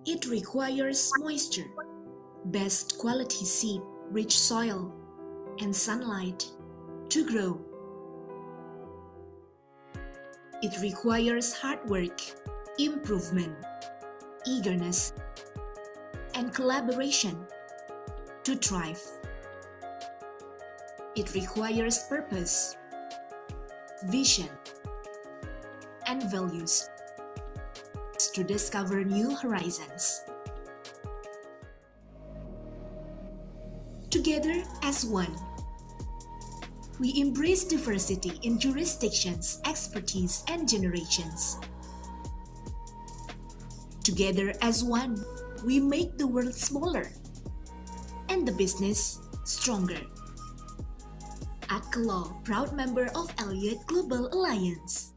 It requires moisture, best quality seed, rich soil, and sunlight to grow. It requires hard work, improvement, eagerness, and collaboration to thrive. It requires purpose, vision, and values to discover new horizons. Together as one, we embrace diversity in jurisdictions, expertise, and generations. Together as one, we make the world smaller and the business stronger. Atka Law, proud member of Elliott Global Alliance.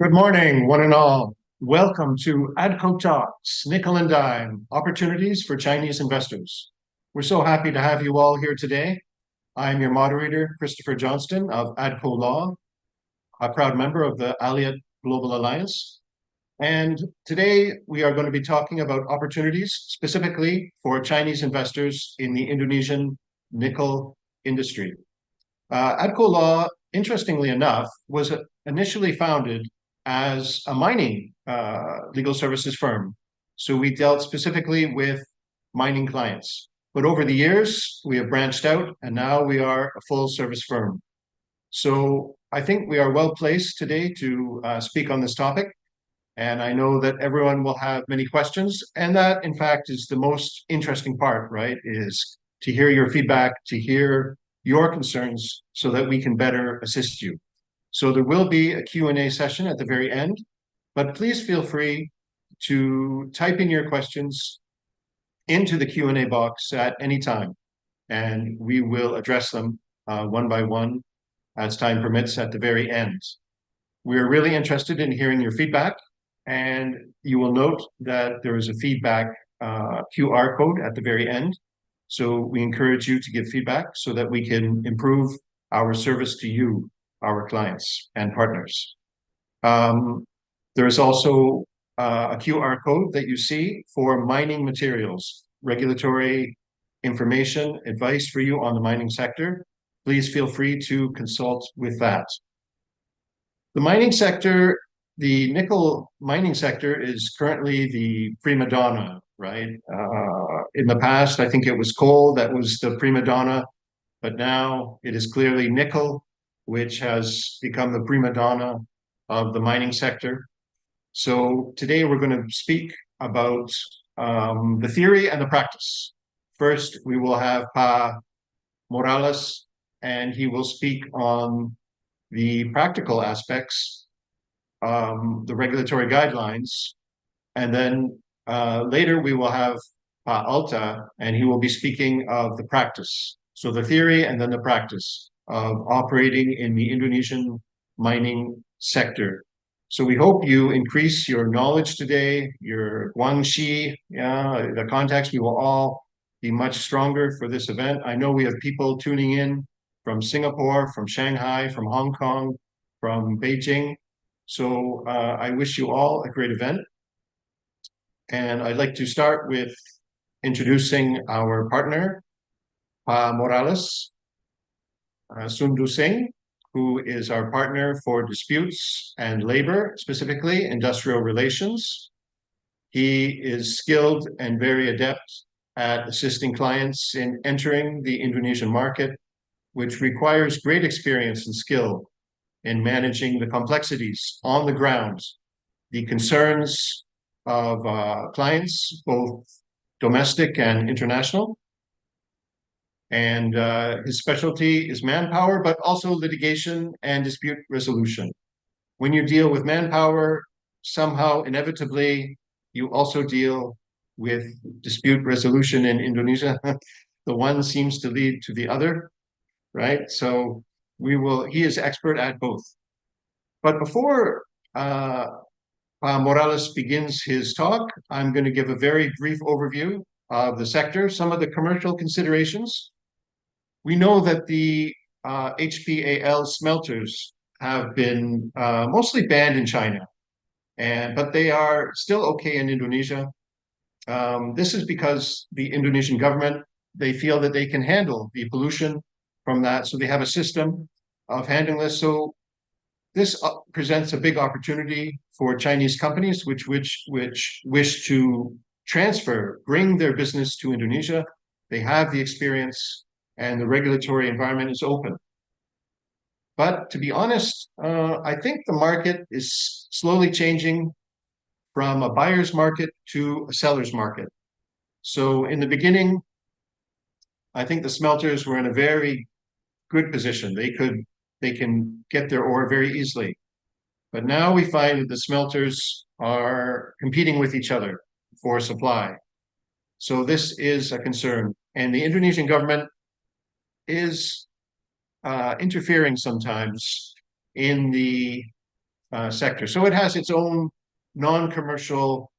Good morning, one and all. Welcome to ADCO Talks, Nickel and Dime, Opportunities for Chinese Investors. We're so happy to have you all here today. I'm your moderator, Christopher Johnston of ADCO Law, a proud member of the Allied Global Alliance. And today we are going to be talking about opportunities specifically for Chinese investors in the Indonesian nickel industry. ADCO Law, interestingly enough, was initially founded as a mining legal services firm. So we dealt specifically with mining clients. But over the years, we have branched out and now we are a full service firm. So I think we are well placed today to speak on this topic. And I know that everyone will have many questions. And that, in fact, is the most interesting part, right? Is to hear your feedback, to hear your concerns so that we can better assist you. So there will be a Q&A session at the very end, but please feel free to type in your questions into the Q&A box at any time, and we will address them one by one as time permits at the very end. We're really interested in hearing your feedback, and you will note that there is a feedback QR code at the very end. So we encourage you to give feedback so that we can improve our service to you, our clients and partners. There is also a QR code that you see for mining materials, regulatory information, advice for you on the mining sector. Please feel free to consult with that. The mining sector, the nickel mining sector is currently the prima donna, right? In the past, I think it was coal that was the prima donna, but now it is clearly nickel, which has become the prima donna of the mining sector. So today we're going to speak about the theory and the practice. First, we will have Pa Morales, and he will speak on the practical aspects, the regulatory guidelines, and then later we will have Pa Alta, and he will be speaking of the practice. So the theory and then the practice of operating in the Indonesian mining sector. So we hope you increase your knowledge today, your Guangxi, the context. We will all be much stronger for this event. I know we have people tuning in from Singapore, from Shanghai, from Hong Kong, from Beijing. So I wish you all a great event. And I'd like to start with introducing our partner, Pa Morales Sundu Singh, who is our partner for disputes and labor, specifically industrial relations. He is skilled and very adept at assisting clients in entering the Indonesian market, which requires great experience and skill in managing the complexities on the ground, the concerns of clients, both domestic and international. And his specialty is manpower, but also litigation and dispute resolution. When you deal with manpower, somehow, inevitably, you also deal with dispute resolution in Indonesia. The one seems to lead to the other, right? So he is expert at both. But before Morales begins his talk, I'm going to give a very brief overview of the sector, some of the commercial considerations. We know that the HPAL smelters have been mostly banned in China, but they are still okay in Indonesia. This is because the Indonesian government, they feel that they can handle the pollution from that, so they have a system of handling this. So this presents a big opportunity for Chinese companies which wish to bring their business to Indonesia. They have the experience and the regulatory environment is open. But to be honest, I think the market is slowly changing from a buyer's market to a seller's market. So in the beginning, I think the smelters were in a very good position. They can get their ore very easily. But now we find that the smelters are competing with each other for supply. So this is a concern. And the Indonesian government is interfering sometimes in the sector. So it has its own non-commercial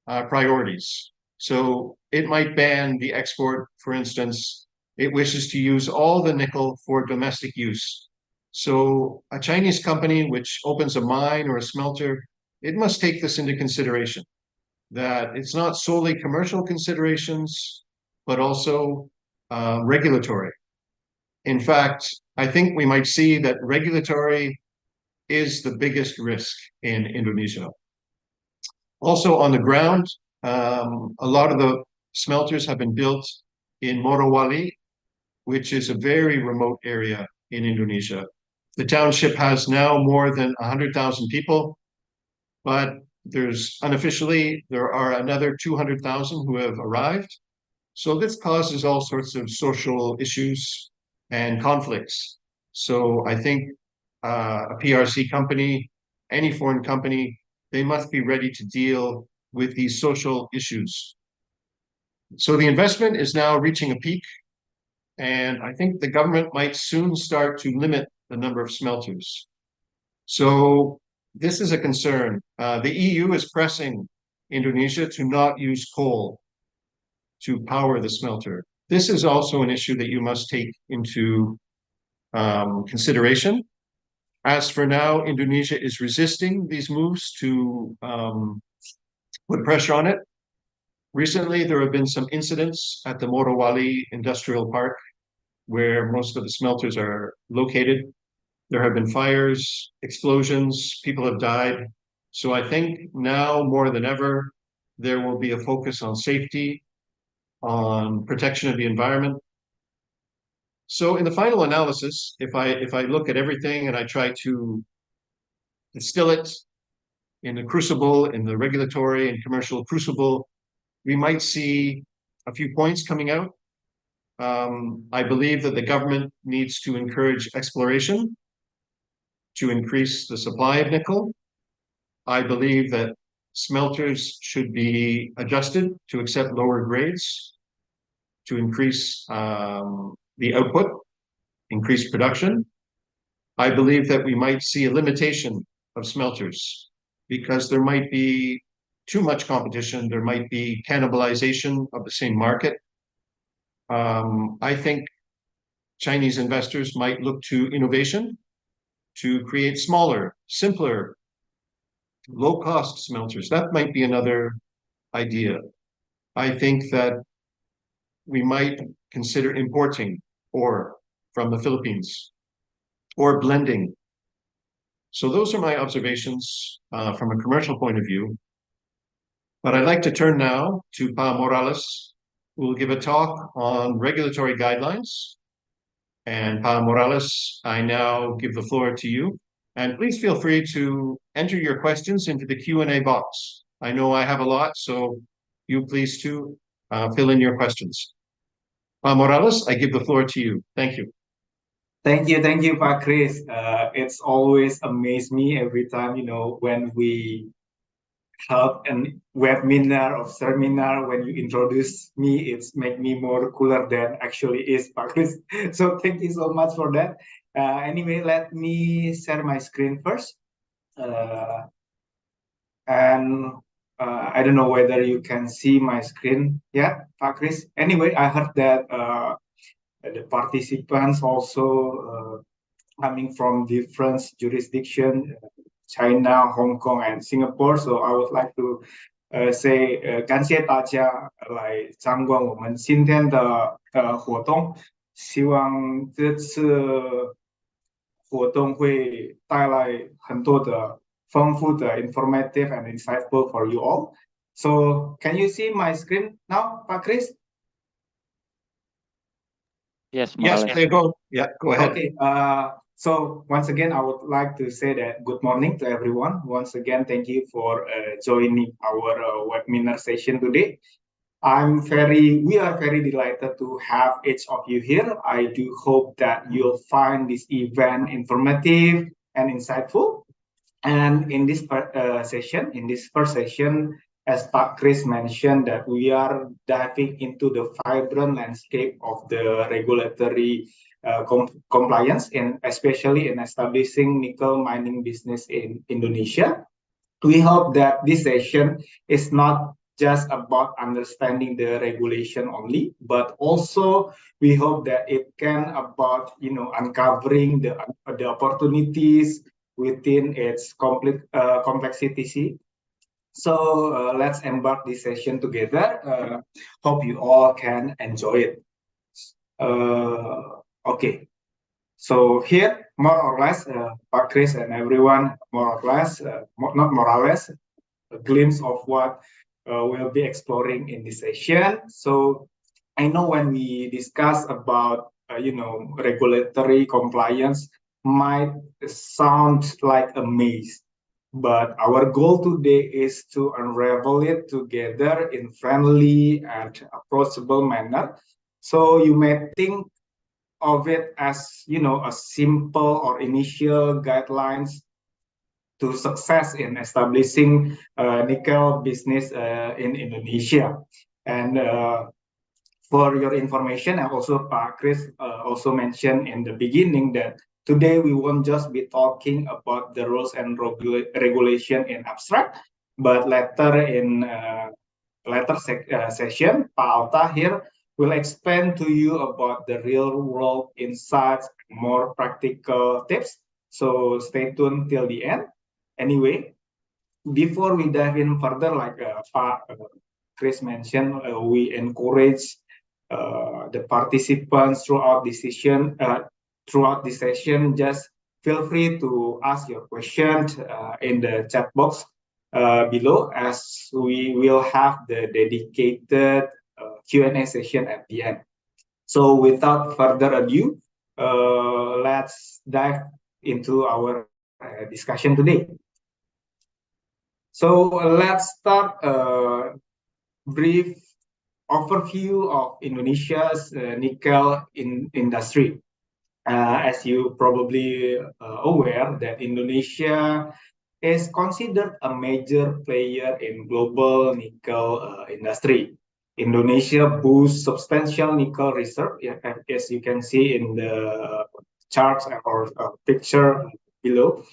priorities. So it might ban the export, for instance. It wishes to use all the nickel for domestic use. So a Chinese company which opens a mine or a smelter, it must take this into consideration, that it's not solely commercial considerations, but also regulatory. In fact, I think we might see that regulatory is the biggest risk in Indonesia. Also on the ground, a lot of the smelters have been built in Morowali, which is a very remote area in Indonesia. The township has now more than 100,000 people, but unofficially, there are another 200,000 who have arrived. So this causes all sorts of social issues and conflicts. So I think a PRC company, any foreign company, they must be ready to deal with these social issues. So the investment is now reaching a peak, and I think the government might soon start to limit the number of smelters. So this is a concern. The EU is pressing Indonesia to not use coal to power the smelter. This is also an issue that you must take into consideration. As for now, Indonesia is resisting these moves to put pressure on it. Recently, there have been some incidents at the Morowali Industrial Park, where most of the smelters are located. There have been fires, explosions, people have died. So I think now more than ever, there will be a focus on safety, on protection of the environment. So in the final analysis, if I look at everything and I try to distill it in the crucible, in the regulatory and commercial crucible, we might see a few points coming out. I believe that the government needs to encourage exploration to increase the supply of nickel. I believe that smelters should be adjusted to accept lower grades to increase the output, increase production. I believe that we might see a limitation of smelters because there might be too much competition. There might be cannibalization of the same market. I think Chinese investors might look to innovation to create smaller, simpler, low-cost smelters. That might be another idea. I think that we might consider importing ore from the Philippines or blending. So those are my observations from a commercial point of view. But I'd like to turn now to Pa Morales, who will give a talk on regulatory guidelines. And Pa Morales, I now give the floor to you. And please feel free to enter your questions into the Q&A box. I know I have a lot, so you please too fill in your questions. Pa Morales, I give the floor to you. Thank you. Thank you, Pak Chris. It's always amazed me every time, when we have a webinar or seminar, when you introduce me, it's make me more cooler than actually is, Pak Chris. So thank you so much for that. Anyway, let me share my screen first. I don't know whether you can see my screen yet, Pak Chris. Anyway, I heard that the participants also coming from different jurisdictions, China, Hong Kong, and Singapore. So I would like to say 感谢大家来参观我们今天的活动，希望这次活动会带来很多的丰富的 informative and insightful for you all. So can you see my screen now, Pak Chris? Yes, Yes, Morales. there you go. Yeah, go ahead. Okay. So once again, I would like to say that good morning to everyone. Once again, thank you for joining our webinar session today. We are very delighted to have each of you here. I do hope that you'll find this event informative and insightful. And in this first session, as Pak Chris mentioned, that we are diving into the vibrant landscape of the regulatory compliance, and especially in establishing nickel mining business in Indonesia. We hope that this session is not just about understanding the regulation only, but also we hope that it can about uncovering the opportunities within its complexity. So let's embark this session together. Hope you all can enjoy it. Okay. So here, more or less, Pak Chris and everyone, more or less, not more or less, a glimpse of what we'll be exploring in this session. So I know when we discuss about, regulatory compliance might sound like a maze, but our goal today is to unravel it together in friendly and approachable manner. So you may think of it as a simple or initial guidelines to success in establishing nickel business in Indonesia. And for your information, and also Pak Chris also mentioned in the beginning that today we won't just be talking about the rules and regulation in abstract, but later in session, Pak Alta here will explain to you about the real world insights, more practical tips. So stay tuned till the end. Anyway, before we dive in further, like Pak Chris mentioned, we encourage the participants throughout this session. Just feel free to ask your questions in the chat box below, as we will have the dedicated Q&A session at the end. So without further ado, let's dive into our discussion today. So let's start a brief overview of Indonesia's nickel industry. As you probably aware that Indonesia is considered a major player in global nickel industry. Indonesia boasts substantial nickel reserve, as you can see in the charts or picture below.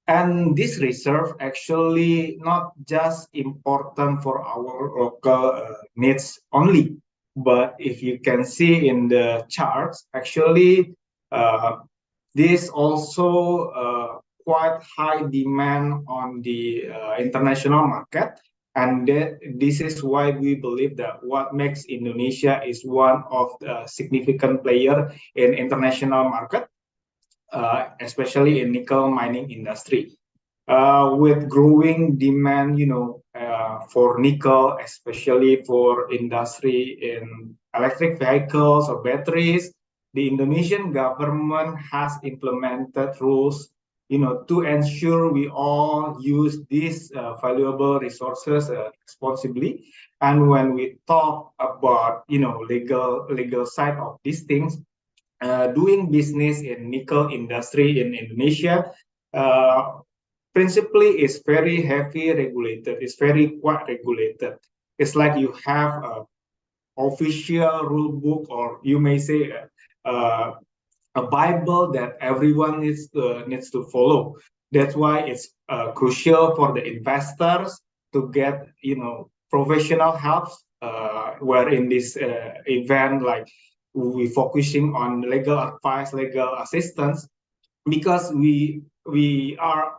And this reserve actually not just important for our local needs only, but if you can see in the charts, actually this also quite high demand on the international market. And this is why we believe that what makes Indonesia is one of the significant player in international market, especially in nickel mining industry. With growing demand, for nickel, especially for industry in electric vehicles or batteries, the Indonesian government has implemented rules, to ensure we all use these valuable resources responsibly. And when we talk about, legal side of these things, doing business in nickel industry in Indonesia, principally is very heavy regulated. It's very quite regulated. It's like you have a official rule book, or you may say a Bible that everyone needs to follow. That's why it's crucial for the investors to get professional help. Where in this event, like we focusing on legal advice, legal assistance, because we are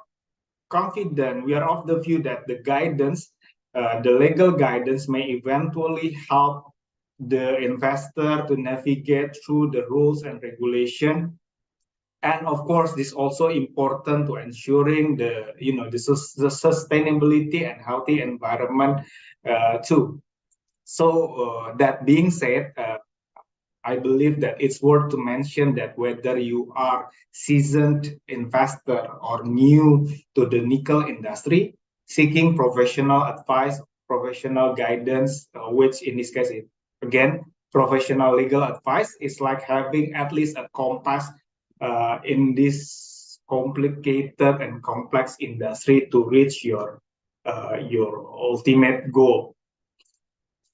confident, we are of the view that the guidance, the legal guidance may eventually help the investor to navigate through the rules and regulation. And of course, this is also important to ensuring the sustainability and healthy environment too. So that being said, I believe that it's worth to mention that whether you are seasoned investor or new to the nickel industry, seeking professional advice, professional guidance, which in this case is, again, professional legal advice, is like having at least a compass in this complicated and complex industry to reach your ultimate goal.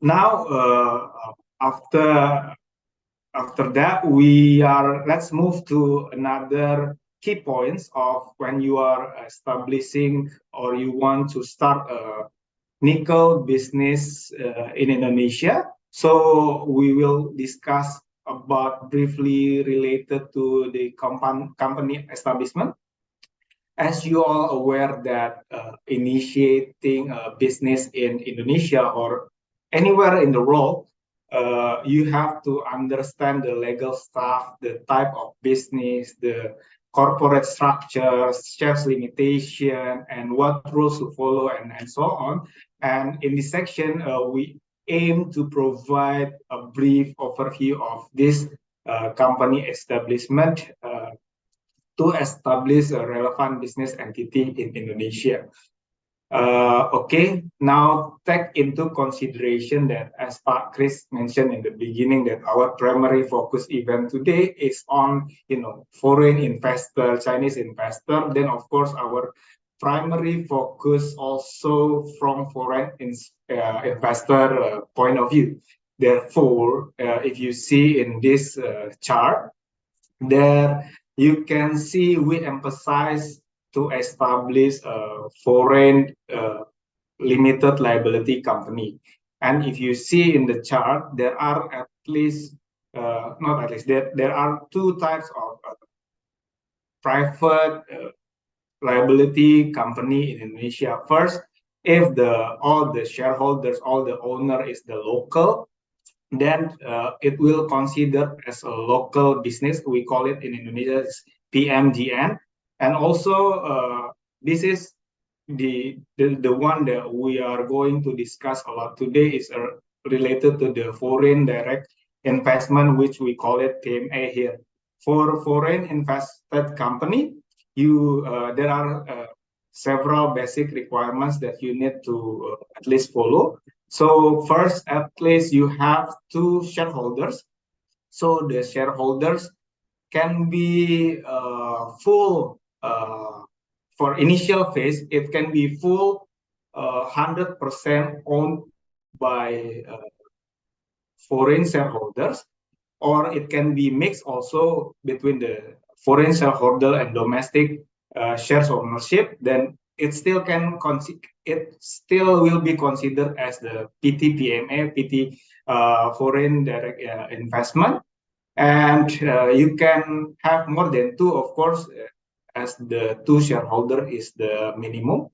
Now, after after that, let's move to another key points of when you are establishing or you want to start a nickel business in Indonesia. So we will discuss about briefly related to the company establishment. As you all aware that initiating a business in Indonesia or anywhere in the world, you have to understand the legal stuff, the type of business, the corporate structure, shares limitation, and what rules to follow, and so on. And in this section, we aim to provide a brief overview of this company establishment to establish a relevant business entity in Indonesia. Okay, now take into consideration that as Pak Chris mentioned in the beginning that our primary focus event today is on, foreign investor, Chinese investor. Then of course our primary focus also from foreign investor point of view. Therefore, if you see in this chart, there you can see we emphasize to establish a foreign limited liability company. And if you see in the chart, there are at least, not at least, there are two types of private liability company in Indonesia. First, if all the shareholders, all the owner is the local, then it will consider as a local business. We call it in Indonesia PMGN. And also, this is the one that we are going to discuss a lot today is related to the foreign direct investment, which we call it PMA here. For foreign invested company, there are several basic requirements that you need to at least follow. So first, at least you have two shareholders. So the shareholders can be full, for initial phase, it can be full 100% owned by foreign shareholders, or it can be mixed also between the foreign shareholder and domestic shares ownership. Then it still will be considered as the PT-PMA, PT foreign direct investment. And you can have more than two, of course, as the two shareholder is the minimum.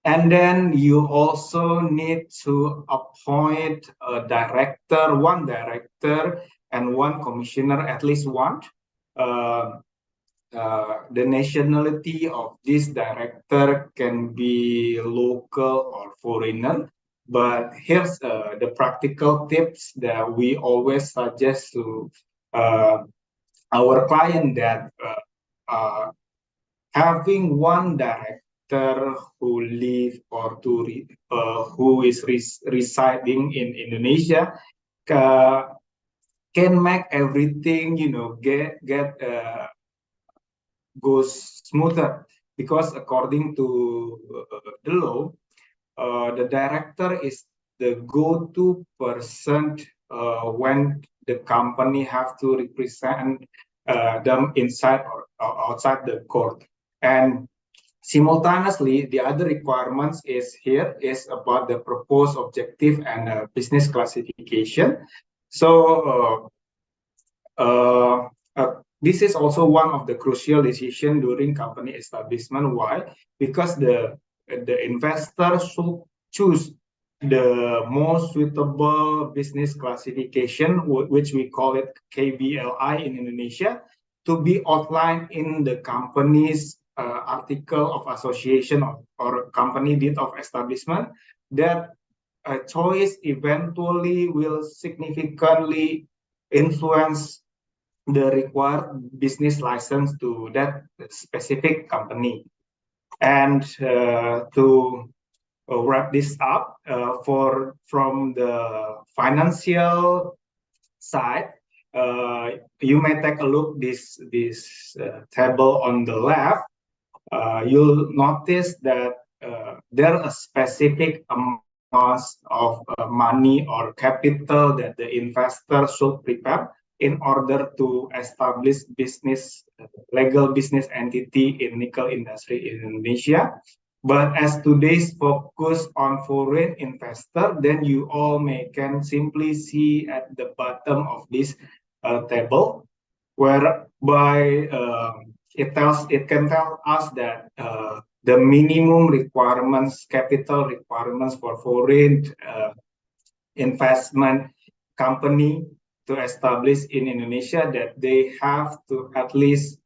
And then you also need to appoint a director, one director and one commissioner, at least one. The nationality of this director can be local or foreigner. But here's the practical tips that we always suggest to our client, that having one director who live or who is residing in Indonesia can make everything goes smoother, because according to the law, the director is the go-to person when the company have to represent them inside or outside the court. And simultaneously, the other requirements is about the proposed objective and business classification. So this is also one of the crucial decisions during company establishment. Why? Because the investor should choose the most suitable business classification, which we call it KBLI in Indonesia, to be outlined in the company's article of association or company deed of establishment. That choice eventually will significantly influence the required business license to that specific company. And to wrap this up, from the financial side, you may take a look this table on the left. You'll notice that there are specific amounts of money or capital that the investor should prepare in order to establish legal business entity in nickel industry in Indonesia. But as today's focus on foreign investor, then you all can simply see at the bottom of this table, whereby it can tell us that the minimum requirements, capital requirements for foreign investment company to establish in Indonesia, that they have to at least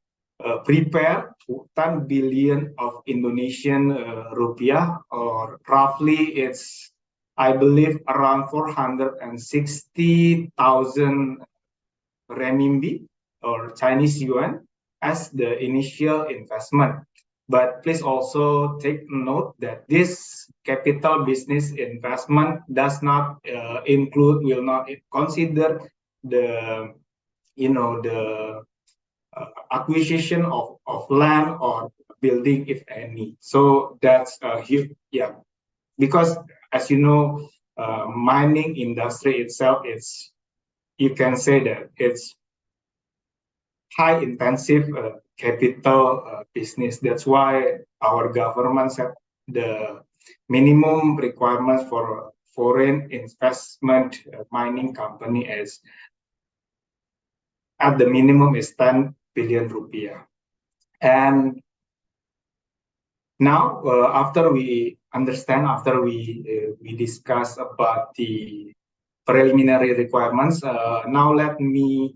prepare 10 billion of Indonesian rupiah, or roughly it's, I believe, around 460,000 renminbi or Chinese yuan as the initial investment. But please also take note that this capital business investment does not will not consider the, the acquisition of land or building, if any. So that's huge, yeah. Because as you know, mining industry itself, you can say that it's high intensive capital business. That's why our government set the minimum requirements for foreign investment mining company as at the minimum is 10 billion rupiah. And now, after we understand, after we discuss about the preliminary requirements, now let me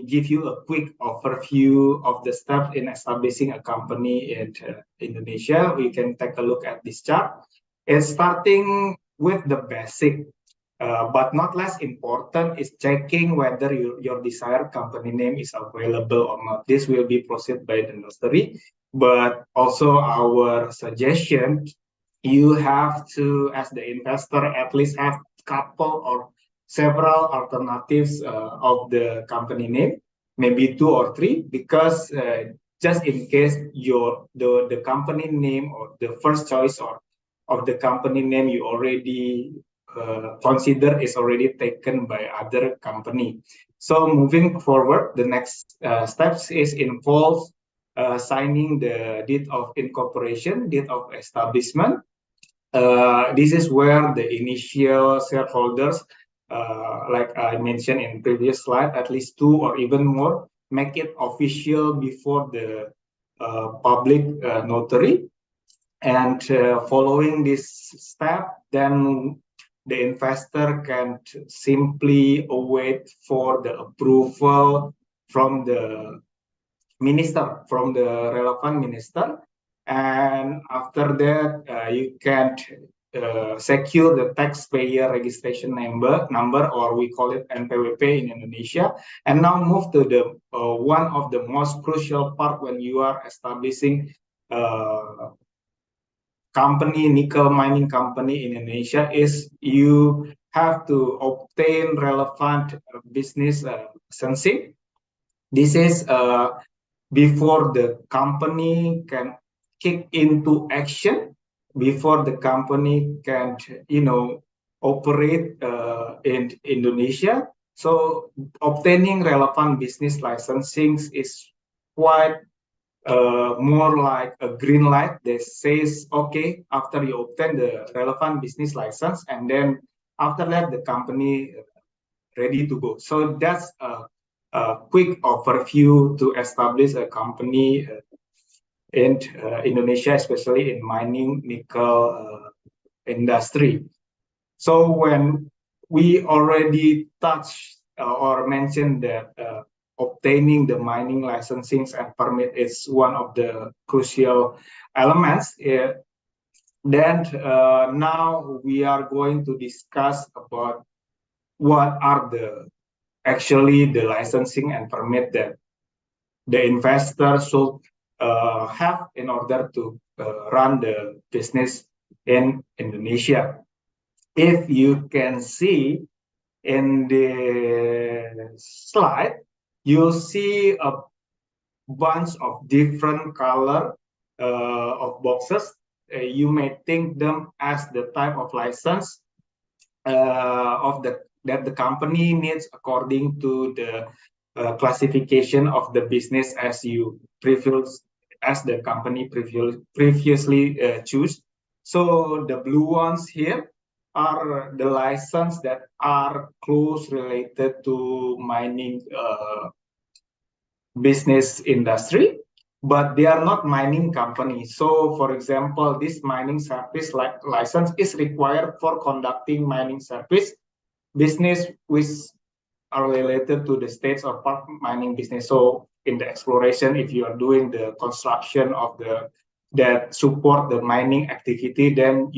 give you a quick overview of the steps in establishing a company in Indonesia. We can take a look at this chart. It's starting with the basic, but not less important is checking whether your desired company name is available or not. This will be processed by the notary, but also our suggestion, you have to, as the investor, at least have couple or several alternatives of the company name, maybe 2 or 3, because just in case the company name or the first choice or of the company name you already consider is already taken by other company. So moving forward, the next steps is involves signing the deed of incorporation, deed of establishment. This is where the initial shareholders, like I mentioned in previous slide, at least 2 or even more, make it official before the public notary. And following this step, then the investor can simply await for the approval from the minister, from the relevant minister. And after that, you can secure the taxpayer registration number, or we call it NPWP in Indonesia. And now move to the one of the most crucial part when you are establishing company, nickel mining company in Indonesia, is you have to obtain relevant business licensing. This is before the company can kick into action, before the company can, operate in Indonesia. So obtaining relevant business licensing is quite more like a green light that says, okay, after you obtain the relevant business license, and then after that, the company ready to go. So that's a quick overview to establish a company in Indonesia, especially in mining nickel industry. So when we already touched or mentioned that obtaining the mining licensing and permit is one of the crucial elements, then now we are going to discuss about what are actually the licensing and permit that the investor should have in order to run the business in Indonesia. If you can see in the slide, you'll see a bunch of different color of boxes. You may think them as the type of license of that the company needs according to the classification of the business as the company previously choose. So the blue ones here are the license that are close related to mining business industry, but they are not mining companies. So, for example, this mining service license is required for conducting mining service business which are related to the states or part mining business. So, in the exploration, if you are doing the construction of the that support the mining activity, then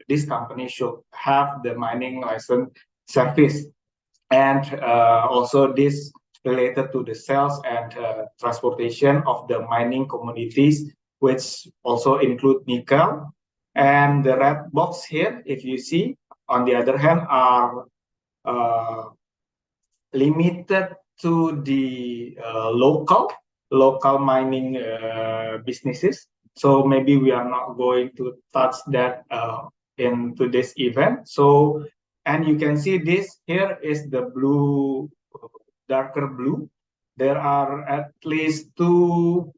this company should have the mining license service. And also this related to the sales and transportation of the mining commodities, which also include nickel. And the red box here, if you see, on the other hand, are limited to the local mining businesses. So maybe we are not going to touch that in today's event. So, and you can see this here is the blue, darker blue. There are at least two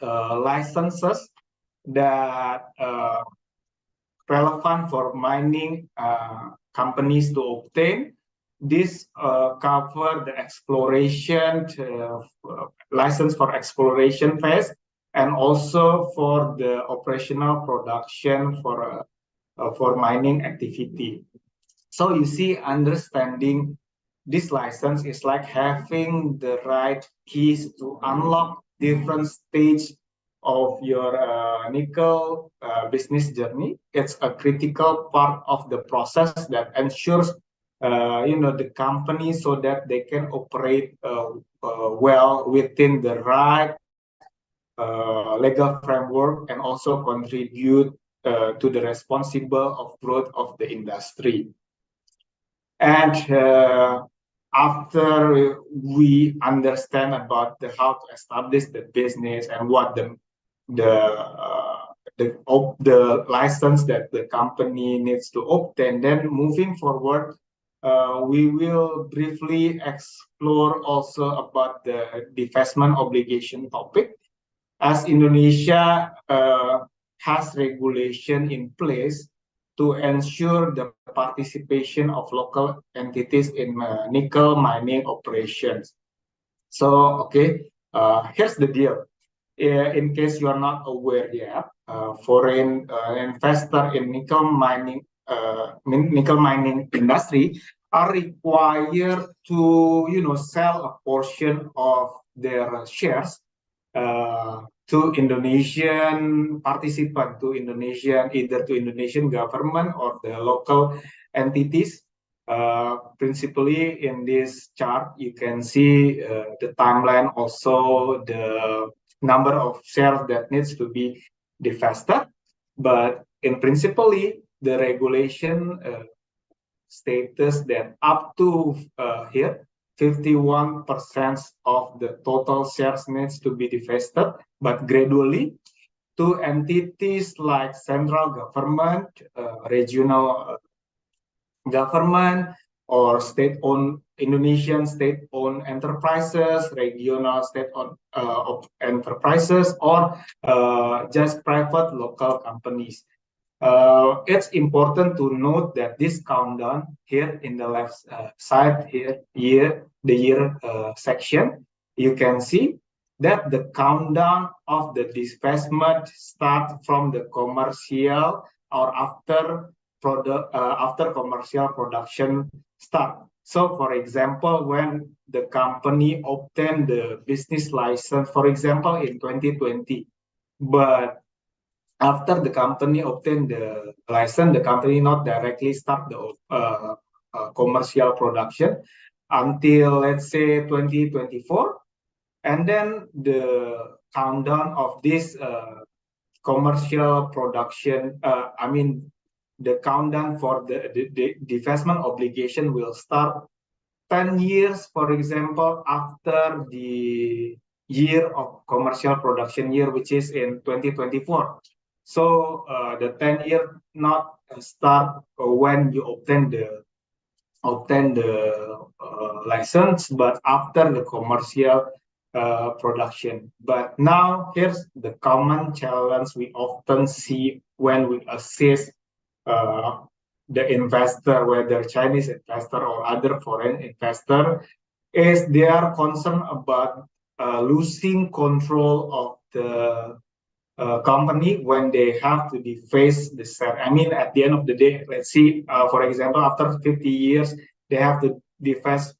licenses that relevant for mining companies to obtain. This cover the exploration license for exploration phase, and also for the operational production for mining activity. So you see, understanding this license is like having the right keys to unlock different stage of your nickel business journey. It's a critical part of the process that ensures the company so that they can operate well within the right legal framework, and also contribute to the responsible of growth of the industry. And after we understand about how to establish the business and what the license that the company needs to obtain, then moving forward, we will briefly explore also about the divestment obligation topic, as Indonesia has regulation in place to ensure the participation of local entities in nickel mining operations. So, okay, here's the deal. In case you are not aware yet, foreign investor in nickel mining industry are required to sell a portion of their shares to Indonesian participant, either to Indonesian government or the local entities. Principally in this chart, you can see the timeline, also the number of shares that needs to be divested. But in principally, the regulation status that up to here, 51% of the total shares needs to be divested, but gradually to entities like central government, regional government, or state-owned Indonesian state-owned enterprises, regional state-owned enterprises, or just private local companies. It's important to note that this countdown here in the left side here, the year section, you can see that the countdown of the divestment start from the commercial or after commercial production start. So, for example, when the company obtained the business license, for example, in 2020, but after the company obtained the license, the company not directly start the commercial production until, let's say, 2024. And then the countdown of this commercial production, the countdown for the divestment obligation will start 10 years, for example, after the year of commercial production year, which is in 2024. So the 10-year not start when you obtain obtain the license, but after the commercial production. But now here's the common challenge we often see when we assess uh, the investor, whether Chinese investor or other foreign investor, is they are concerned about losing control of the company when they have to deface the share. I mean, at the end of the day, let's see, for example, after 50 years, they have to deface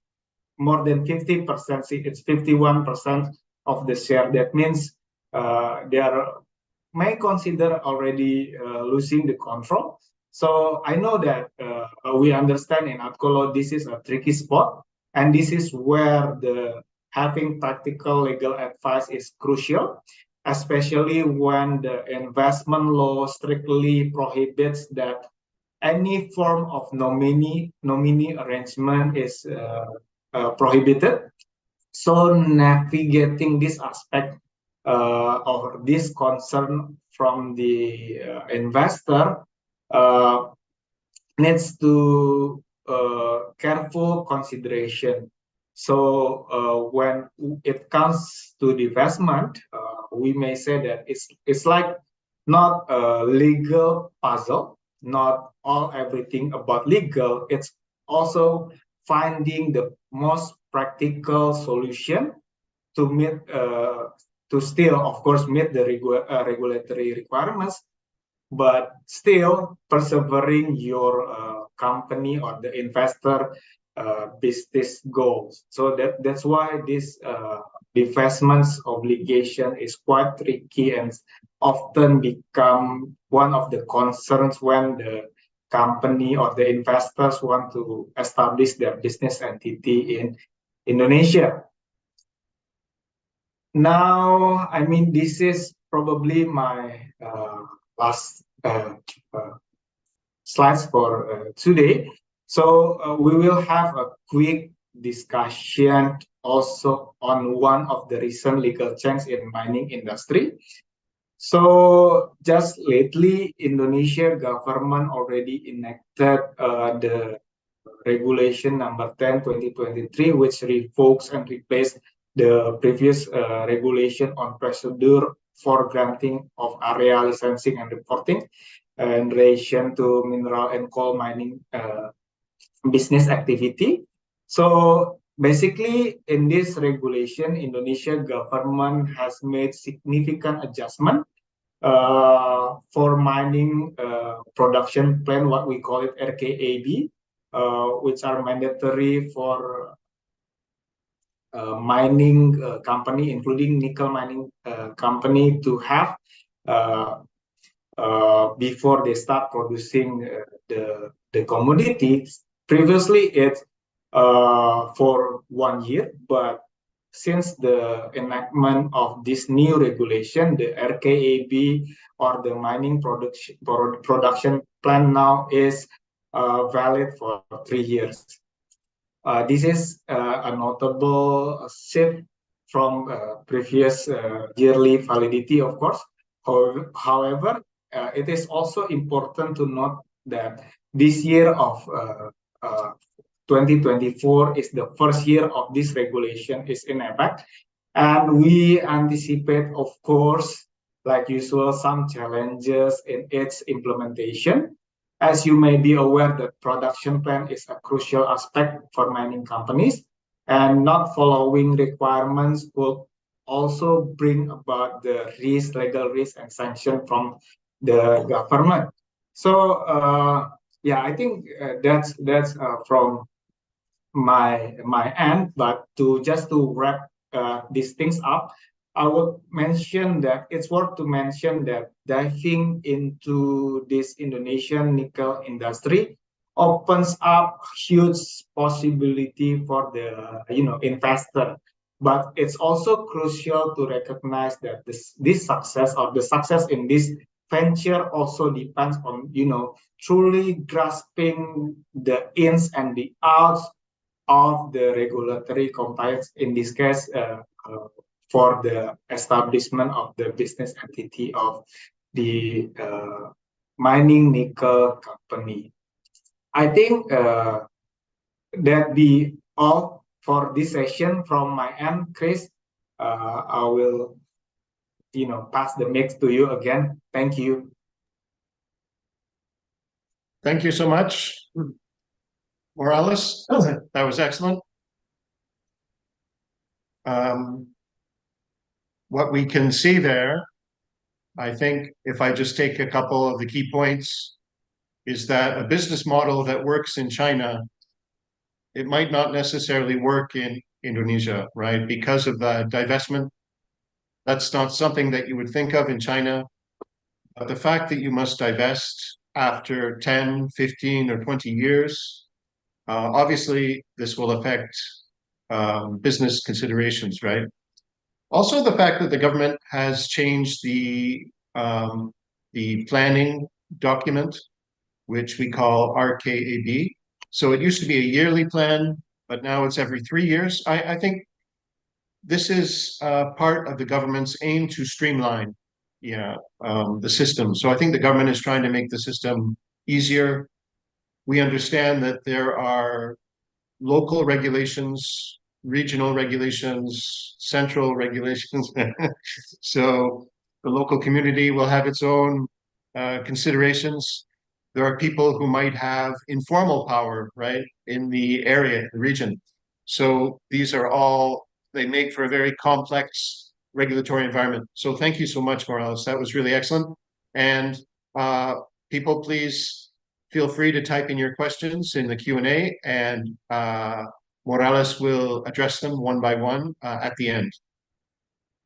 more than 50%. See, it's 51% of the share. That means they are may consider already losing the control. So I know that we understand in Adkolo this is a tricky spot, and this is where the having practical legal advice is crucial, especially when the investment law strictly prohibits that any form of nominee arrangement is prohibited. So navigating this aspect or this concern from the investor uh, needs to careful consideration. So when it comes to divestment, we may say that it's like not a legal puzzle, not all everything about legal. It's also finding the most practical solution to meet to still, of course, meet the regulatory requirements, but still persevering your company or the investor business goals. So that's why this divestments obligation is quite tricky and often become one of the concerns when the company or the investors want to establish their business entity in Indonesia. Now, I mean, this is probably my last slides for today. So we will have a quick discussion also on one of the recent legal changes in mining industry. So just lately, Indonesia government already enacted the regulation number 10 2023, which revokes and replaced the previous regulation on procedure for granting of area licensing and reporting in relation to mineral and coal mining business activity. So basically, in this regulation, Indonesia government has made significant adjustment for mining production plan, what we call it RKAB, which are mandatory for mining company, including nickel mining company, to have before they start producing the commodities. Previously, it's for 1 year, but since the enactment of this new regulation, the RKAB or the mining production plan now is valid for 3 years. This is a notable shift from previous yearly validity, of course. However, it is also important to note that this year of 2024 is the first year of this regulation is in effect. And we anticipate, of course, like usual, some challenges in its implementation. As you may be aware, the production plan is a crucial aspect for mining companies, and not following requirements will also bring about the risk, legal risk, and sanction from the government. So, yeah, I think that's from my end. But to wrap these things up, I would mention that it's worth to mention that diving into this Indonesian nickel industry opens up huge possibility for the investor. But it's also crucial to recognize that this success or the success in this venture also depends on truly grasping the ins and the outs of the regulatory compliance, in this case, for the establishment of the business entity of the mining nickel company. I think that be all for this session from my end, Chris. I will, pass the mic to you again. Thank you. Thank you so much, Morales. That was excellent. What we can see there, I think if I just take a couple of the key points, is that a business model that works in China, it might not necessarily work in Indonesia, right? Because of the divestment, that's not something that you would think of in China. But the fact that you must divest after 10, 15, or 20 years, obviously this will affect business considerations, right? Also, the fact that the government has changed the planning document, which we call RKAB. So it used to be a yearly plan, but now it's every 3 years. I think this is part of the government's aim to streamline, the system. So I think the government is trying to make the system easier. We understand that there are local regulations, regional regulations, central regulations. So the local community will have its own considerations. There are people who might have informal power, right, in the area, the region. So these are all, they make for a very complex regulatory environment. So thank you so much, Morales. That was really excellent. And people, please feel free to type in your questions in the Q&A, and Morales will address them one by one at the end.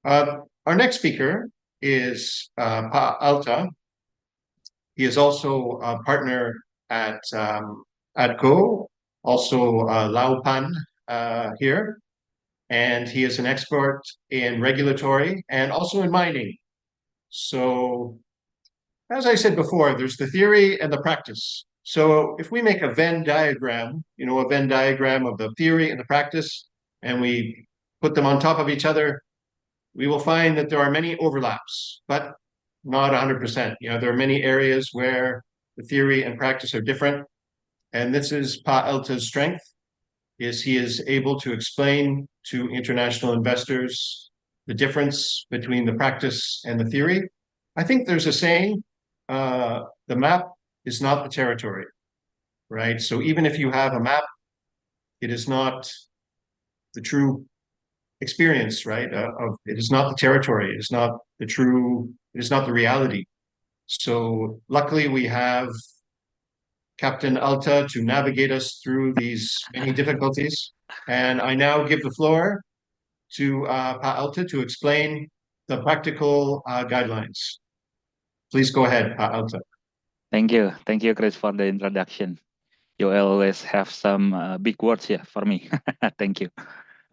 Our next speaker is Pa Alta. He is also a partner at ADCO, also Laupan here, and he is an expert in regulatory and also in mining. So, as I said before, there's the theory and the practice. So if we make a Venn diagram, a Venn diagram of the theory and the practice, and we put them on top of each other, we will find that there are many overlaps, but not 100%. There are many areas where the theory and practice are different. And this is Pa Alta's strength, is he is able to explain to international investors the difference between the practice and the theory. I think there's a saying, the map is not the territory, right? So even if you have a map, it is not the true experience, right? It is not the territory. It is not the true. It is not the reality. So luckily, we have Captain Alta to navigate us through these many difficulties. And I now give the floor to Pa Alta to explain the practical guidelines. Please go ahead, Pa Alta. Thank you, Chris, for the introduction. You always have some big words here for me. Thank you.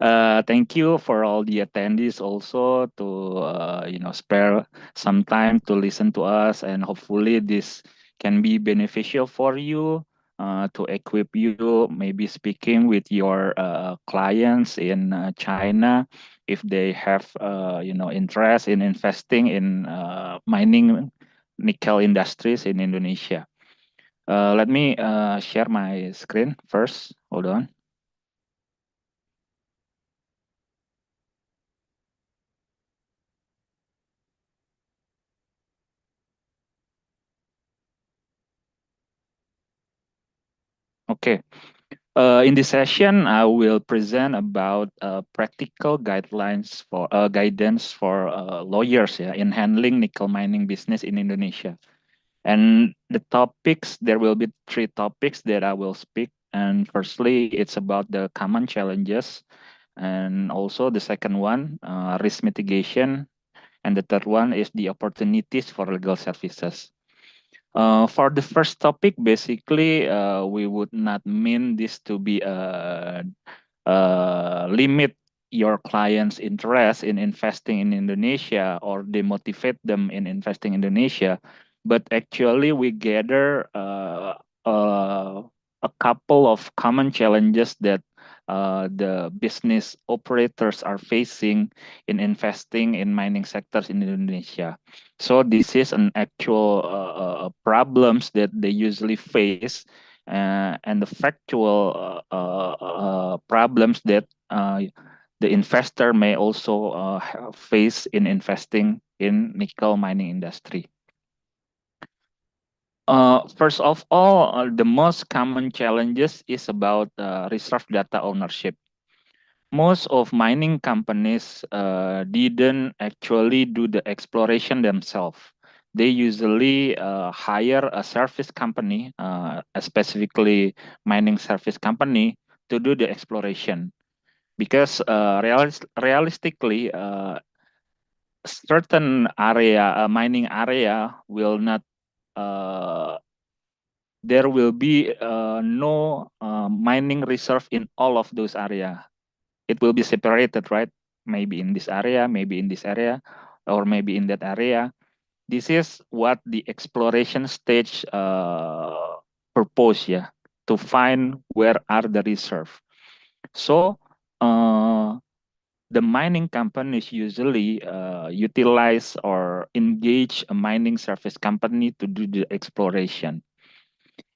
Thank you for all the attendees also to spare some time to listen to us, and hopefully this can be beneficial for you to equip you maybe speaking with your clients in China if they have interest in investing in mining nickel industries in Indonesia. Let me share my screen first. Hold on. Okay. In this session, I will present about practical guidelines for guidance for lawyers in handling nickel mining business in Indonesia. And the topics, there will be 3 topics that I will speak. And firstly, it's about the common challenges. And also the second one, risk mitigation. And the third one is the opportunities for legal services. For the first topic, basically, we would not mean this to be limit your client's interest in investing in Indonesia or demotivate them in investing in Indonesia, but actually we gather a couple of common challenges that the business operators are facing in investing in mining sectors in Indonesia. So this is an actual problems that they usually face and the factual problems that the investor may also face in investing in nickel mining industry. First of all, the most common challenges is about reserve data ownership. Most of mining companies didn't actually do the exploration themselves. They usually hire a service company, specifically mining service company, to do the exploration. Because realistically, certain area, mining area, will not. There will be no mining reserve in all of those area. It will be separated, right? Maybe in this area, maybe in this area, or maybe in that area. This is what the exploration stage purpose, yeah, to find where are the reserve. So the mining companies usually utilize or engage a mining service company to do the exploration.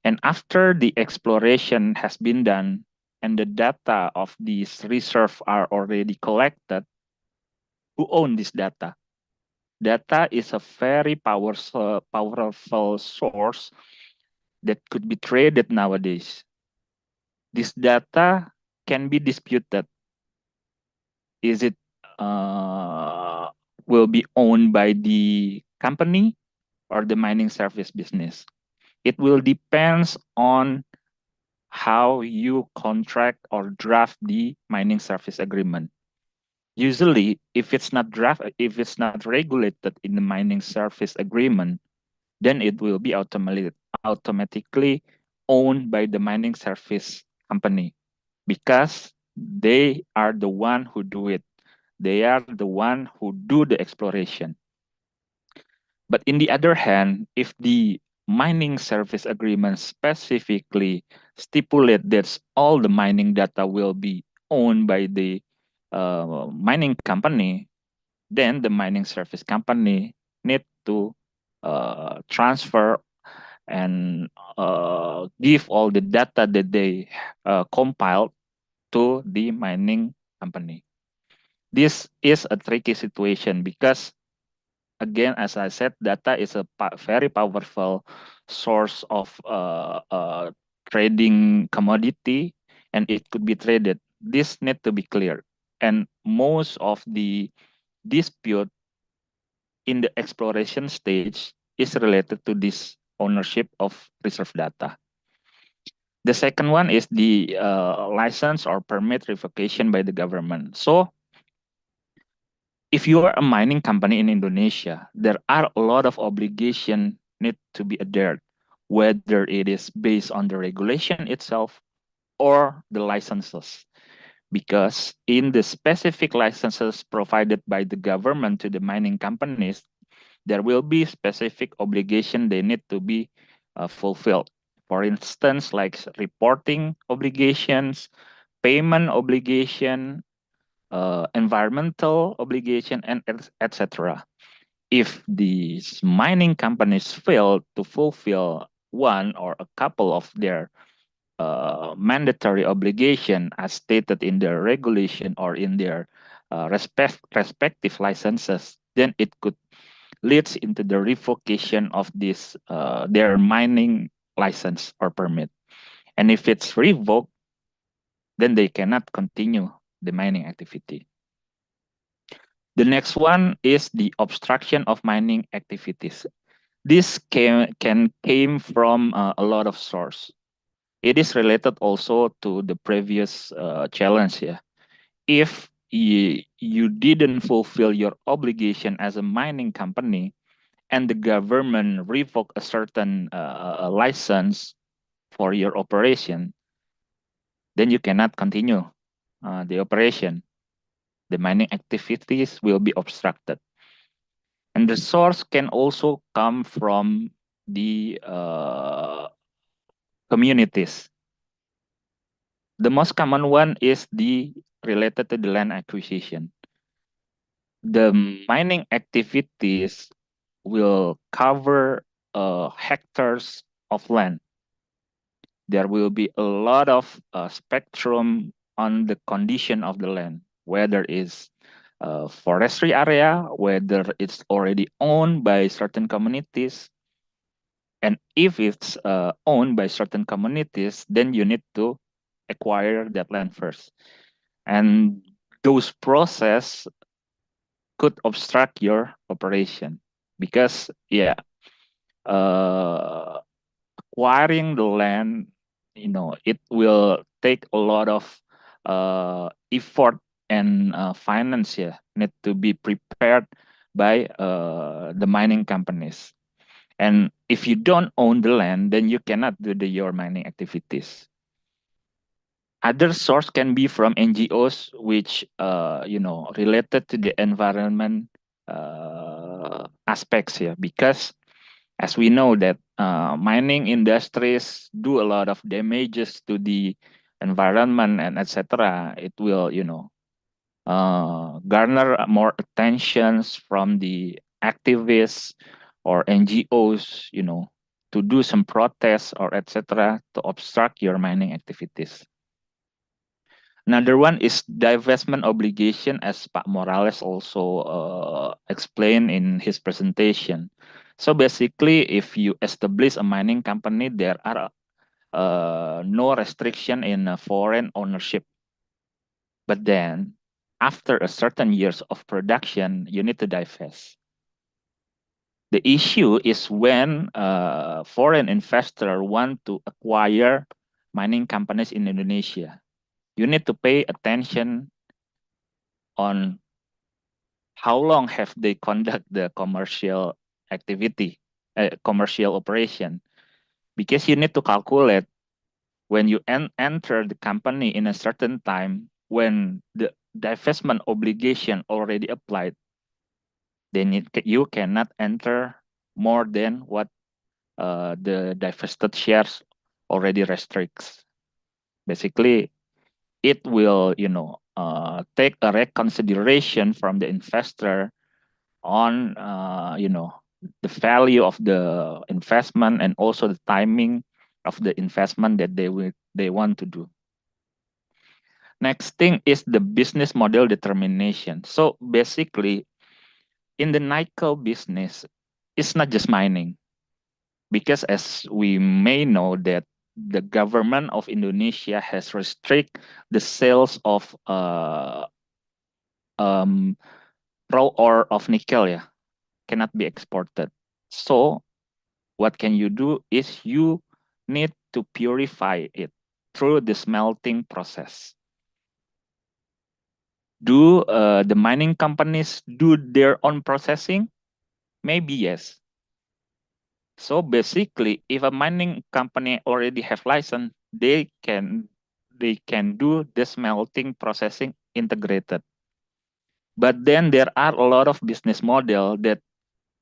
And after the exploration has been done and the data of these reserve are already collected, who own this data? Data is a very powerful source that could be traded nowadays. This data can be disputed. Is it will be owned by the company or the mining service business? It will depends on how you contract or draft the mining service agreement. Usually, if it's not regulated in the mining service agreement, then it will be automatically owned by the mining service company because they are the one who do it. They are the one who do the exploration. But in the other hand, if the mining service agreement specifically stipulate that all the mining data will be owned by the mining company, then the mining service company need to transfer and give all the data that they compiled to the mining company. This is a tricky situation because, again, as I said, data is a very powerful source of trading commodity, and it could be traded. This need to be clear. And most of the dispute in the exploration stage is related to this ownership of reserve data. The second one is the license or permit revocation by the government. So if you are a mining company in Indonesia, there are a lot of obligation need to be adhered, whether it is based on the regulation itself or the licenses. Because in the specific licenses provided by the government to the mining companies, there will be specific obligation they need to be fulfilled. For instance, like reporting obligations, payment obligation, environmental obligation, and etc. If these mining companies fail to fulfill one or a couple of their mandatory obligation as stated in their regulation or in their respective licenses, then it could leads into the revocation of this their mining license or permit. And if it's revoked, then they cannot continue the mining activity. The next one is the obstruction of mining activities. This came from a lot of source. It is related also to the previous challenge here. If you didn't fulfill your obligation as a mining company and the government revoke a certain license for your operation, then you cannot continue the operation. The mining activities will be obstructed. And the source can also come from the communities. The most common one is the related to the land acquisition. The mining activities will cover hectares of land. there will be a lot of spectrum on the condition of the land, whether it's forestry area, whether it's already owned by certain communities. And if it's owned by certain communities, then you need to acquire that land first. And those process could obstruct your operation because, yeah, acquiring the land, it will take a lot of effort and finance, yeah, need to be prepared by the mining companies. And if you don't own the land, then you cannot do your mining activities. Other source can be from NGOs, which related to the environment aspects here, because as we know that mining industries do a lot of damages to the environment and etc. It will garner more attentions from the activists or NGOs, to do some protests or etc. to obstruct your mining activities. Another one is divestment obligation, as Pak Morales also explained in his presentation. So basically, if you establish a mining company, there are no restriction in foreign ownership. But then, after a certain years of production, you need to divest. The issue is when foreign investor want to acquire mining companies in Indonesia. You need to pay attention on how long have they conduct the commercial activity, commercial operation, because you need to calculate when you enter the company in a certain time when the divestment obligation already applied, then you cannot enter more than what the divested shares already restricts. Basically, it will take a reconsideration from the investor on the value of the investment and also the timing of the investment that they want to do. Next thing is the business model determination. So basically, in the nickel business, it's not just mining, because as we may know that the government of Indonesia has restrict the sales of raw ore of nickel, yeah, cannot be exported. So what can you do is you need to purify it through the smelting process. Do the mining companies do their own processing? Maybe yes. So basically, if a mining company already have license, they can do the smelting processing integrated. But then there are a lot of business model that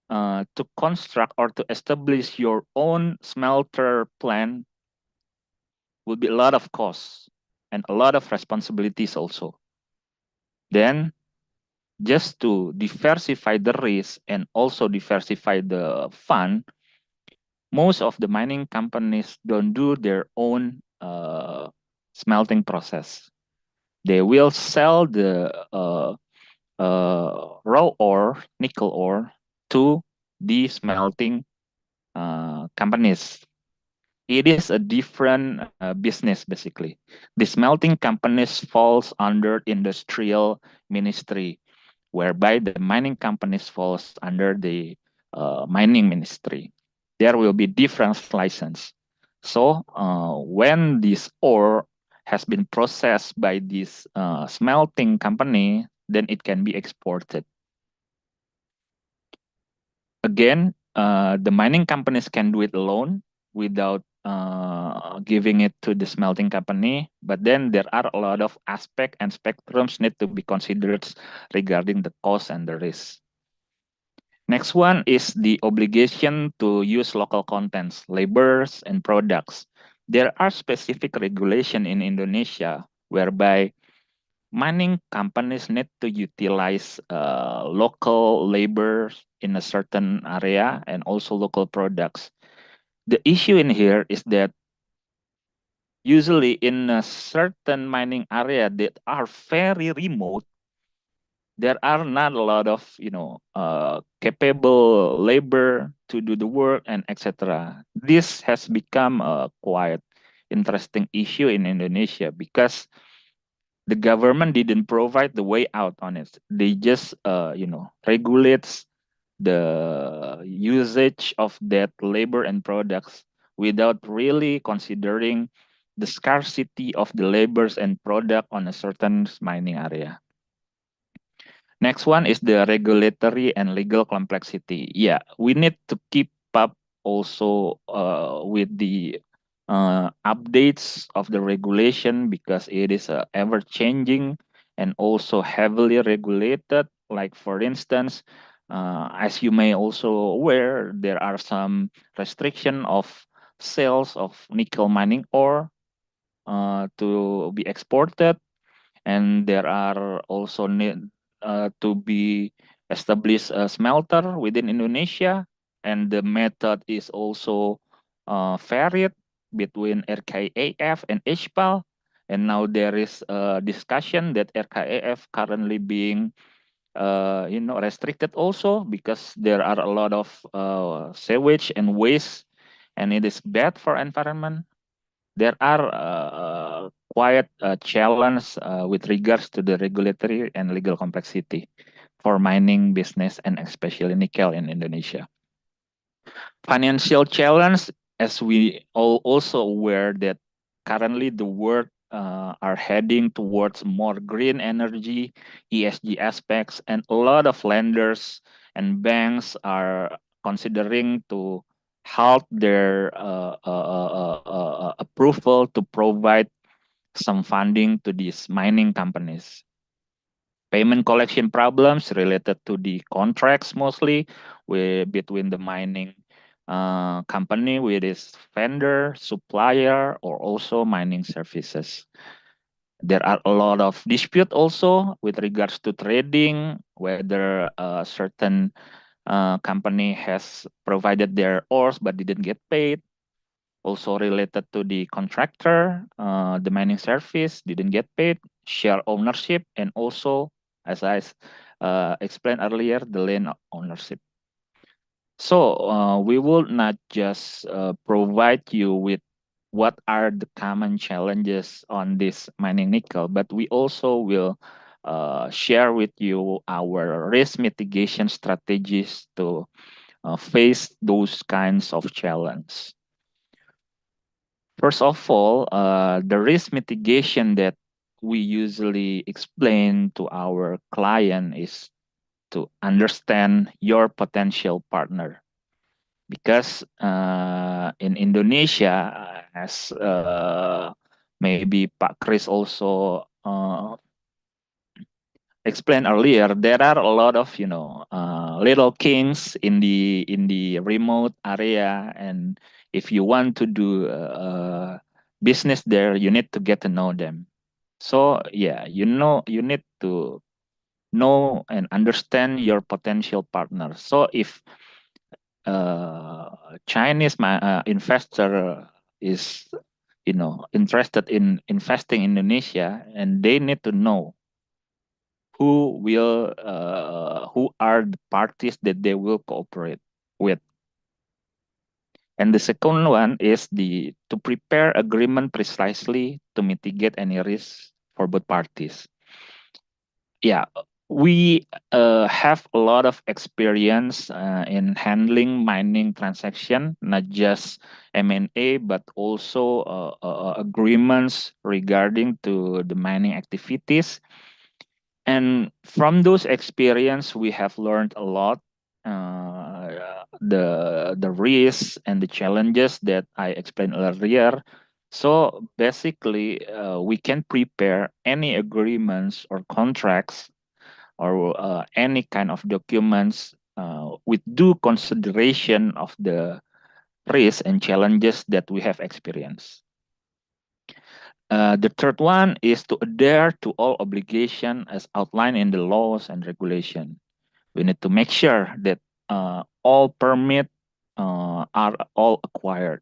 to construct or to establish your own smelter plant will be a lot of costs and a lot of responsibilities also. Then just to diversify the risk and also diversify the fund, most of the mining companies don't do their own smelting process. They will sell the raw ore, nickel ore, to the smelting companies. It is a different business, basically. The smelting companies falls under industrial ministry, whereby the mining companies falls under the mining ministry. There will be different license. So when this ore has been processed by this smelting company, then it can be exported. Again, the mining companies can do it alone without giving it to the smelting company. But then there are a lot of aspects and spectrums need to be considered regarding the cost and the risk. Next one is the obligation to use local contents, labors, and products. There are specific regulation in Indonesia whereby mining companies need to utilize local labor in a certain area and also local products. The issue in here is that usually in a certain mining area that are very remote, there are not a lot of capable labor to do the work and etc. This has become a quite interesting issue in Indonesia because the government didn't provide the way out on it. They just regulates the usage of that labor and products without really considering the scarcity of the labors and product on a certain mining area. Next one is the regulatory and legal complexity. Yeah, we need to keep up also with the updates of the regulation because it is ever changing and also heavily regulated. Like for instance, as you may also aware, there are some restriction of sales of nickel mining ore to be exported, and there are also need to be established a smelter within Indonesia, and the method is also varied between RKAF and HPAL, and now there is a discussion that RKAF currently being restricted also because there are a lot of sewage and waste, and it is bad for environment. There are quite a challenge with regards to the regulatory and legal complexity for mining business and especially nickel in Indonesia. Financial challenge, as we all also aware that currently the world are heading towards more green energy, ESG aspects, and a lot of lenders and banks are considering to halt their approval to provide some funding to these mining companies. Payment collection problems related to the contracts mostly between the mining company with its vendor, supplier, or also mining services. There are a lot of dispute also with regards to trading, whether a certain company has provided their ores but didn't get paid. Also related to the contractor, the mining service didn't get paid, share ownership, and also, as I explained earlier, the land ownership. So we will not just provide you with what are the common challenges on this mining nickel, but we also will share with you our risk mitigation strategies to face those kinds of challenges. First of all, the risk mitigation that we usually explain to our client is to understand your potential partner. Because in Indonesia, as maybe Pak Chris also explained earlier, there are a lot of little kings in the remote area, and if you want to do business there, you need to get to know them. So yeah, you need to know and understand your potential partner. So if Chinese investor is interested in investing in Indonesia, and they need to know who are the parties that they will cooperate with. And the second one is to prepare agreement precisely to mitigate any risk for both parties. Yeah, we have a lot of experience in handling mining transaction, not just M&A, but also agreements regarding to the mining activities. And from those experience, we have learned a lot, the risks and the challenges that I explained earlier. So basically, we can prepare any agreements or contracts or any kind of documents with due consideration of the risks and challenges that we have experienced. The third one is to adhere to all obligation as outlined in the laws and regulation. We need to make sure that all permit are all acquired.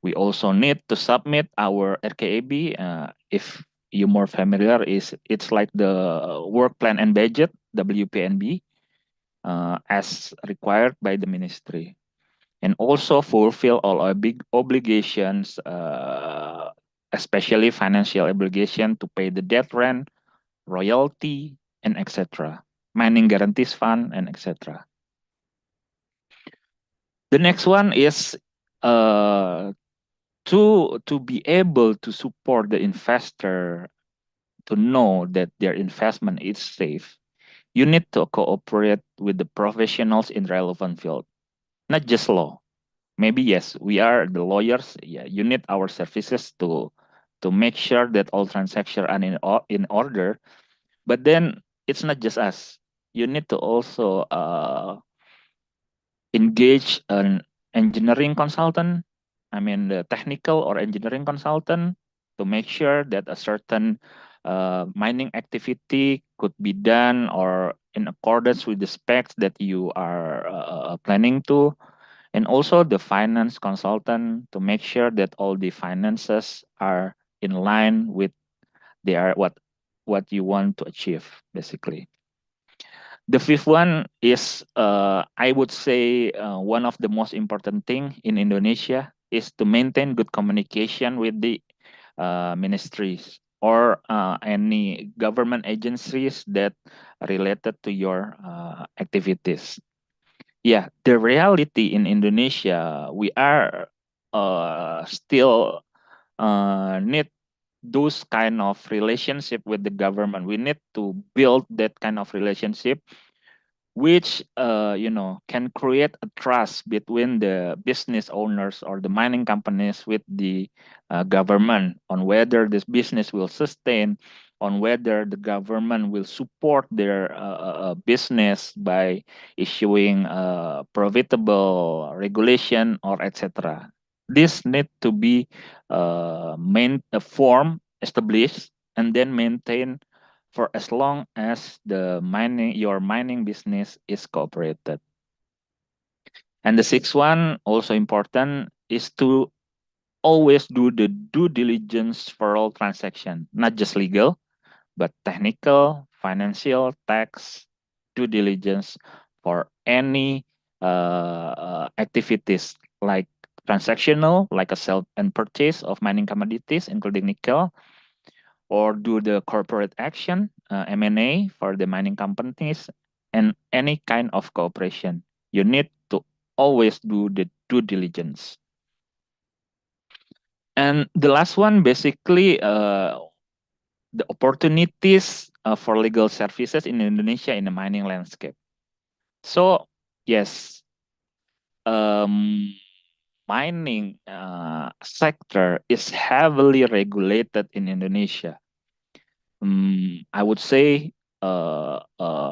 We also need to submit our RKAB. If you're more familiar, it's like the work plan and budget (WPNB) as required by the ministry, and also fulfill all our big obligations, especially financial obligation to pay the debt rent, royalty, and etc. Mining guarantees fund and etc. The next one is to be able to support the investor to know that their investment is safe. You need to cooperate with the professionals in relevant field, not just law. Maybe yes, we are the lawyers. Yeah, you need our services to make sure that all transactions are in order. But then it's not just us. You need to also engage an engineering consultant, I mean the technical or engineering consultant, to make sure that a certain mining activity could be done or in accordance with the specs that you are planning to, and also the finance consultant to make sure that all the finances are in line with they are what you want to achieve basically. The fifth one is, I would say, one of the most important thing in Indonesia is to maintain good communication with the ministries or any government agencies that related to your activities. Yeah, the reality in Indonesia, we are still need those kind of relationship with the government. We need to build that kind of relationship which can create a trust between the business owners or the mining companies with the government on whether this business will sustain, on whether the government will support their business by issuing profitable regulation or etc. This need to be form established and then maintained for as long as your mining business is cooperated. And the sixth one, also important, is to always do the due diligence for all transaction, not just legal, but technical, financial, tax, due diligence for any activities like transactional, like a sell and purchase of mining commodities, including nickel, or do the corporate action, M&A for the mining companies, and any kind of cooperation. You need to always do the due diligence. And the last one, basically, the opportunities for legal services in Indonesia in the mining landscape. So, yes, mining sector is heavily regulated in Indonesia. I would say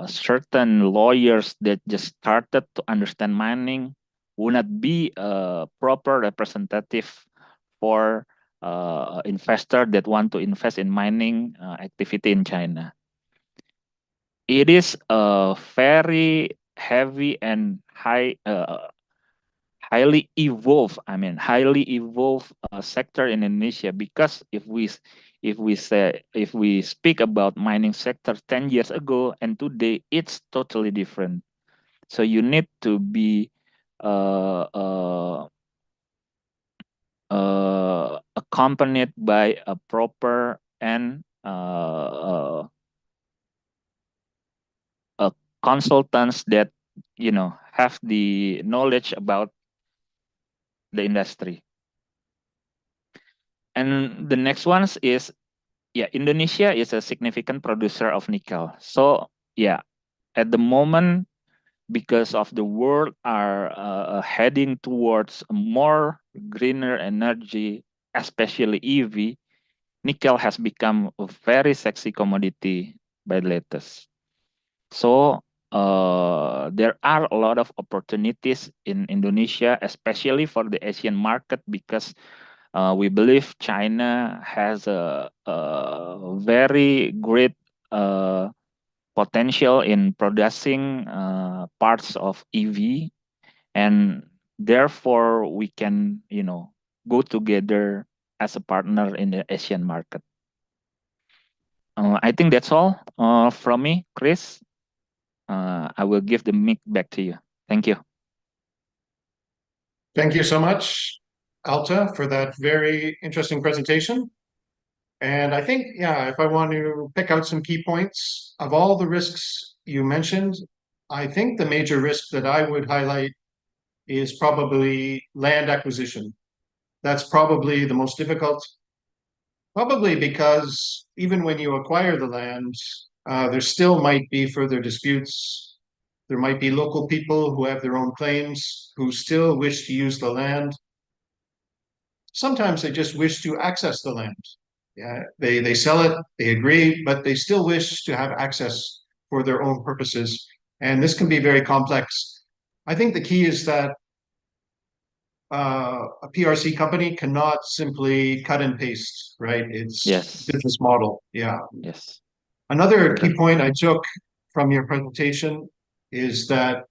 certain lawyers that just started to understand mining would not be a proper representative for investor that want to invest in mining activity in China. It is a very heavy and highly evolved, highly evolved sector in Indonesia, because if we speak about mining sector 10 years ago and today, it's totally different. So you need to be accompanied by a proper and consultants that have the knowledge about the industry. And the next ones is, Indonesia is a significant producer of nickel. So at the moment, because of the world are heading towards a more greener energy, especially EV, nickel has become a very sexy commodity by the latest. So there are a lot of opportunities in Indonesia, especially for the Asian market, because we believe China has a very great potential in producing parts of EV, and therefore we can go together as a partner in the Asian market. I think that's all from me, Chris. I will give the mic back to you. Thank you. Thank you so much, Alta, for that very interesting presentation. And I think, yeah, if I want to pick out some key points of all the risks you mentioned, I think the major risk that I would highlight is probably land acquisition. That's probably the most difficult, probably because even when you acquire the land, there still might be further disputes. There might be local people who have their own claims, who still wish to use the land. Sometimes they just wish to access the land. Yeah, they sell it, they agree, but they still wish to have access for their own purposes. And this can be very complex. I think the key is that a PRC company cannot simply cut and paste, right? It's Yes. business model. Yeah. Yes. Another key point I took from your presentation is that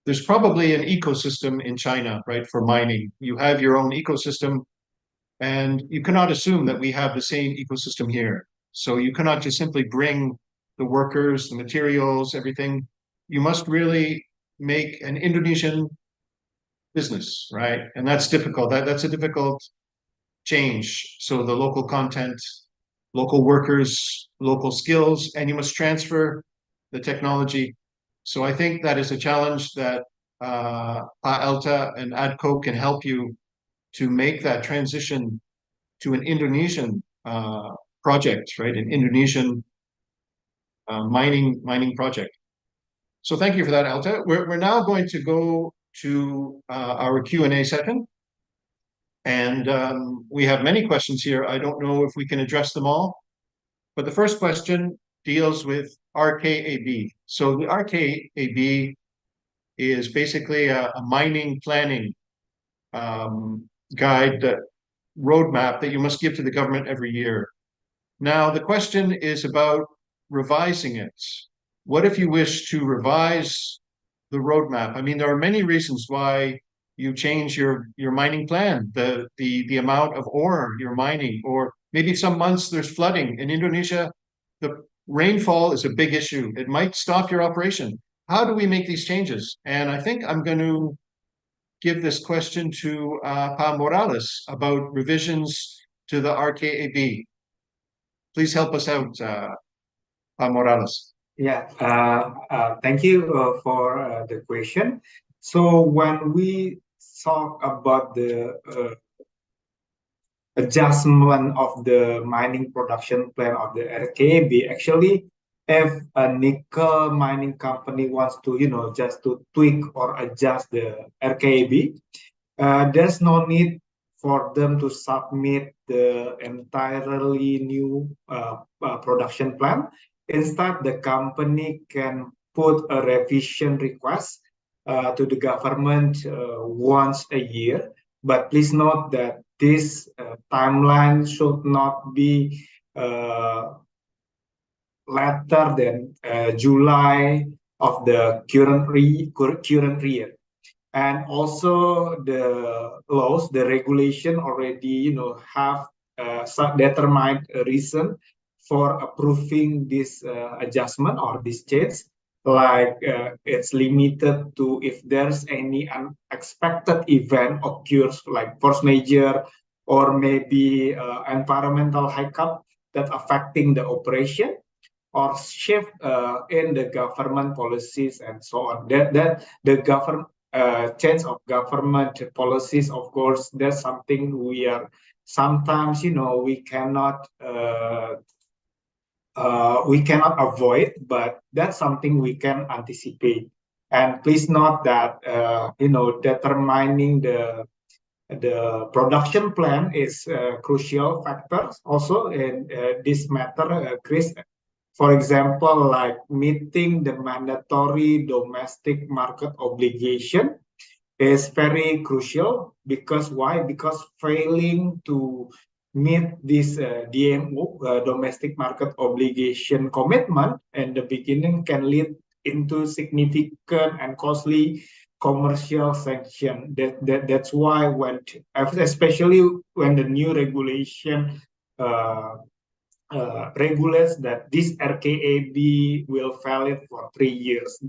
there's probably an ecosystem in China, right, for mining. You have your own ecosystem, and you cannot assume that we have the same ecosystem here. So you cannot just simply bring the workers, the materials, everything. You must really make an Indonesian business, right? And that's difficult. That's a difficult change. So the local content, local workers, local skills, and you must transfer the technology. So I think that is a challenge that Alta and ADCO can help you to make that transition to an Indonesian project, right? An Indonesian mining project. So thank you for that, Alta. We're now going to go to our Q&A session. And we have many questions here. I don't know if we can address them all, but the first question deals with RKAB. So the RKAB is basically a mining planning guide, roadmap that you must give to the government every year. Now, the question is about revising it. What if you wish to revise the roadmap? I mean, there are many reasons why you change your mining plan, the amount of ore you're mining, or maybe some months there's flooding. In Indonesia, the rainfall is a big issue. It might stop your operation. How do we make these changes? And I think I'm going to give this question to Pa Morales about revisions to the RKAB. Please help us out, Pa Morales. Yeah, thank you for the question. So when we talk about the adjustment of the mining production plan of the RKAB, actually, if a nickel mining company wants to, just to tweak or adjust the RKAB, there's no need for them to submit the entirely new production plan. Instead, the company can put a revision request to the government once a year. But please note that this timeline should not be later than July of the current year. And also the laws, the regulation already, have determined a reason for approving this adjustment or this change. Like it's limited to if there's any unexpected event occurs, like force majeure or maybe environmental hiccup that affecting the operation, or shift in the government policies and so on. That the government change of government policies, of course, that's something we are sometimes, we cannot avoid, but that's something we can anticipate. And please note that determining the production plan is a crucial factor also in this matter, Chris. For example, like meeting the mandatory domestic market obligation is very crucial. Because why? Because failing to meet this DMO, domestic market obligation commitment in the beginning can lead into significant and costly commercial sanction. That's why especially when the new regulation regulates that this RKAB will valid for 3 years.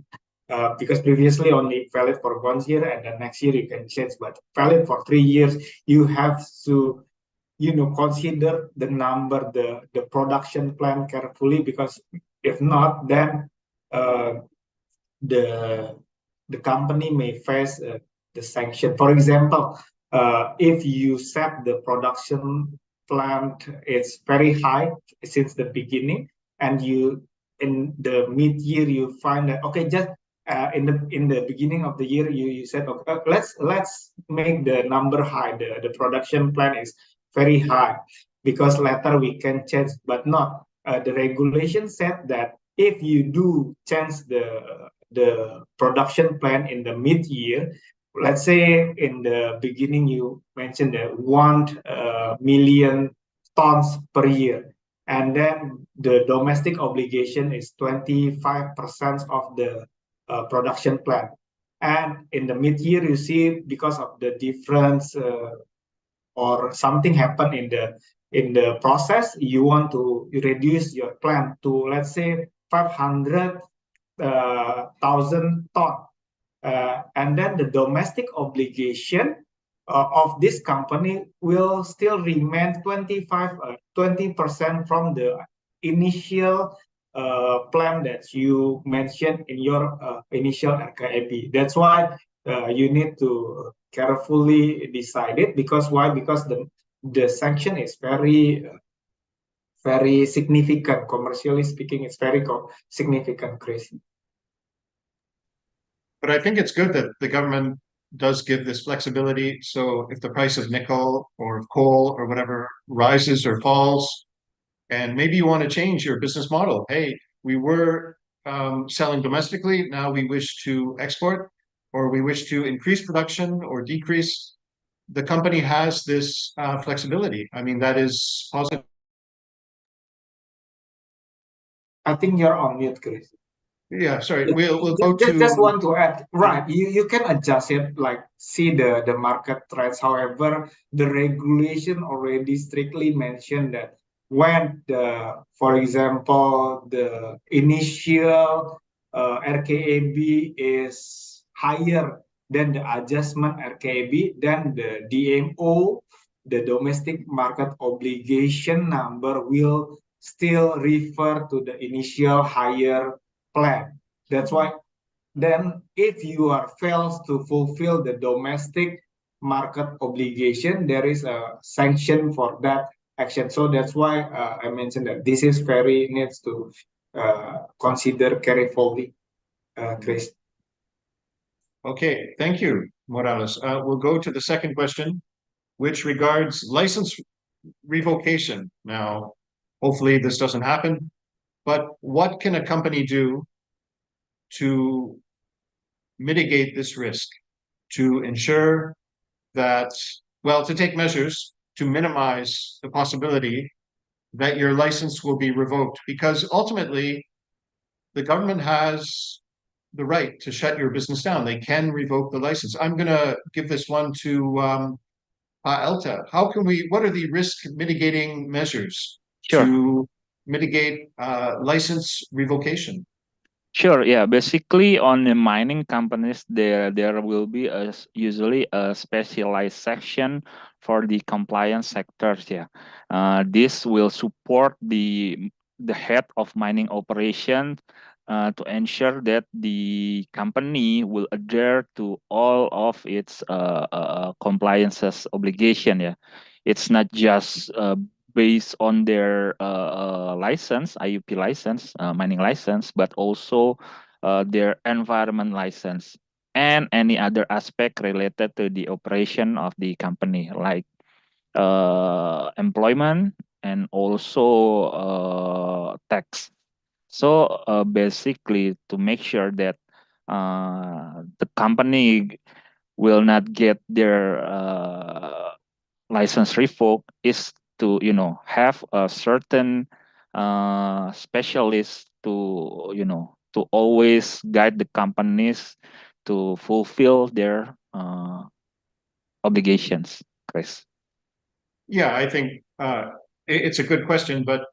Because previously only valid for 1 year and the next year you can change, but valid for 3 years, you have to consider the number, the production plan carefully, because if not, then the company may face the sanction. For example, if you set the production plan it's very high since the beginning, and you in the mid-year you find that okay, just in the beginning of the year you said okay, let's make the number high, the production plan is very high, because later we can change, but not the regulation said that if you do change the production plan in the mid-year, let's say in the beginning you mentioned that 1 million tons per year, and then the domestic obligation is 25% of the production plan. And in the mid-year, you see because of the difference or something happened in the process, you want to reduce your plan to, let's say, 500,000 ton. And then the domestic obligation of this company will still remain 20% from the initial plan that you mentioned in your initial RKAB. That's why you need to carefully decide it. Because why? Because the sanction is very significant. Commercially speaking, it's very significant, Chris. But I think it's good that the government does give this flexibility. So if the price of nickel or of coal or whatever rises or falls, and maybe you want to change your business model. Hey, we were selling domestically, now we wish to export, or we wish to increase production or decrease. The company has this flexibility. I mean, that is positive. I think you're on mute, Chris. Yeah, sorry. We'll go to just want to add, right? You can adjust it, like see the market trends. However, the regulation already strictly mentioned that when for example, the initial RKAB is higher than the adjustment RKAB, then the DMO, the domestic market obligation number, will still refer to the initial higher plan. That's why then if you are fails to fulfill the domestic market obligation, there is a sanction for that action. So that's why I mentioned that this is very needs to consider carefully, Chris. Okay, thank you, Morales. We'll go to the second question, which regards license revocation. Now, hopefully this doesn't happen, but what can a company do to mitigate this risk, to ensure that, well, to take measures to minimize the possibility that your license will be revoked? Because ultimately, the government has the right to shut your business down. They can revoke the license. I'm going to give this one to Elta. What are the risk mitigating measures to mitigate license revocation? Sure. Yeah. Basically, on the mining companies, there will be usually a specialized section for the compliance sectors. Yeah. This will support the head of mining operation to ensure that the company will adhere to all of its compliances obligation. Yeah. It's not just based on their license, IUP license, mining license, but also their environment license and any other aspect related to the operation of the company, like employment and also tax. So basically, to make sure that the company will not get their license revoked is to have a certain specialist to to always guide the companies to fulfill their obligations, Chris? Yeah, I think it's a good question, but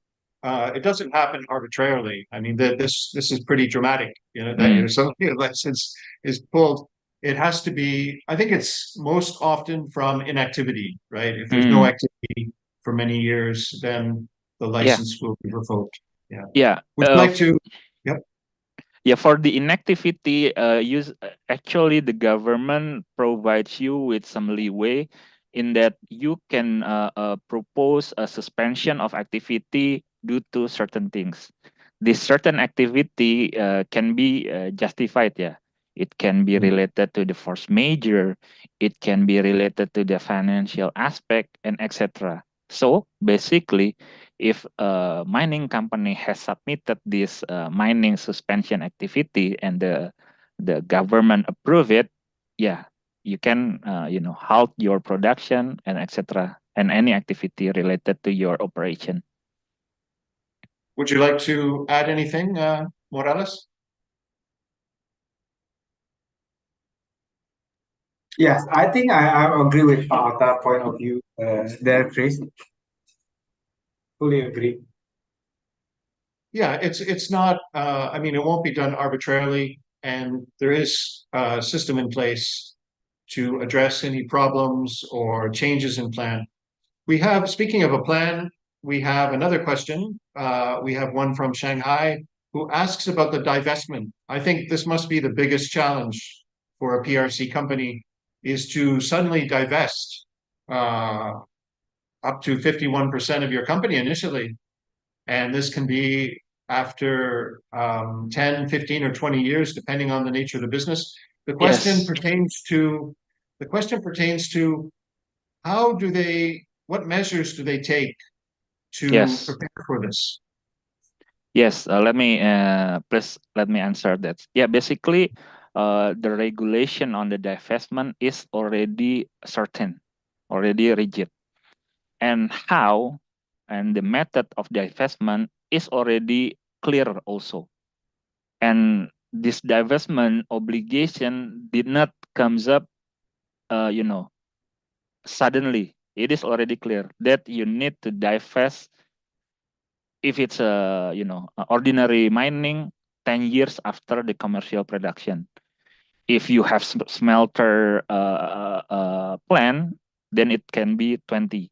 it doesn't happen arbitrarily. I mean, this is pretty dramatic. You know that Mm. something a license is pulled. It has to be. I think it's most often from inactivity, right? If there's no Mm. activity for many years, then the Yeah, license will be revoked. Yeah. yeah. Would you like to? Yep. Yeah, for the inactivity, actually the government provides you with some leeway in that you can propose a suspension of activity due to certain things. This certain activity can be justified. Yeah, it can be related to the force majeure, it can be related to the financial aspect, and etc. So basically, if a mining company has submitted this mining suspension activity and the government approve it, yeah, you can halt your production and etc. and any activity related to your operation. Would you like to add anything, Morales? Yes, I think I agree with that point of view there, Chris. Fully agree. Yeah, it's not. I mean, it won't be done arbitrarily, and there is a system in place to address any problems or changes in plan. We have, speaking of a plan, we have another question. We have one from Shanghai who asks about the divestment. I think this must be the biggest challenge for a PRC company is to suddenly divest up to 51% of your company initially. And this can be after 10, 15, or 20 years, depending on the nature of the business. The question Yes, pertains to the question pertains to how do they, what measures do they take to yes, prepare for this? yes. Let me please let me answer that. Yeah, basically, the regulation on the divestment is already certain, already rigid, and how and the method of divestment is already clear also. And this divestment obligation did not comes up, you know, suddenly. It is already clear that you need to divest if it's a ordinary mining 10 years after the commercial production. If you have smelter plan, then it can be 20.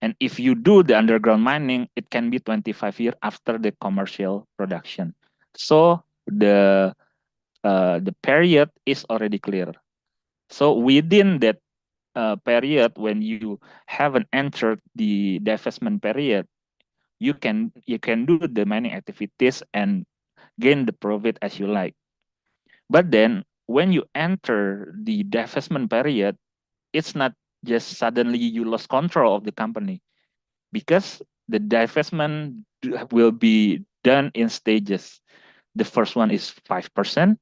And if you do the underground mining, it can be 25 years after the commercial production. So the period is already clear. So within that period, when you haven't entered the divestment period, you can do the mining activities and gain the profit as you like. But then when you enter the divestment period, it's not just suddenly you lost control of the company, because the divestment will be done in stages. The first one is 5%,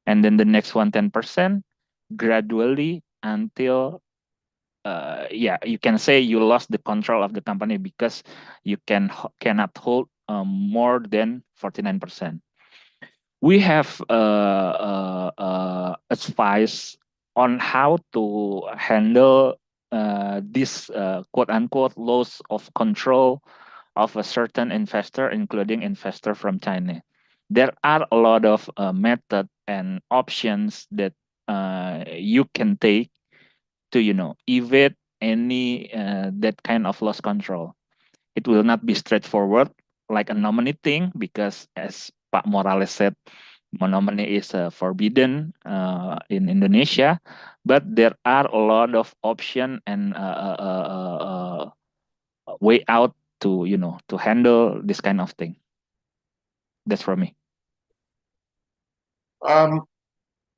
and then the next one 10%, gradually until you can say you lost the control of the company because you cannot hold more than 49%. We have advice on how to handle this quote unquote loss of control of a certain investor, including investor from China. There are a lot of method and options that you can take to evade any that kind of loss control. It will not be straightforward like a nominating, because as Pak Morales said, monomany is forbidden in Indonesia, but there are a lot of option and way out to to handle this kind of thing. That's for me. Um,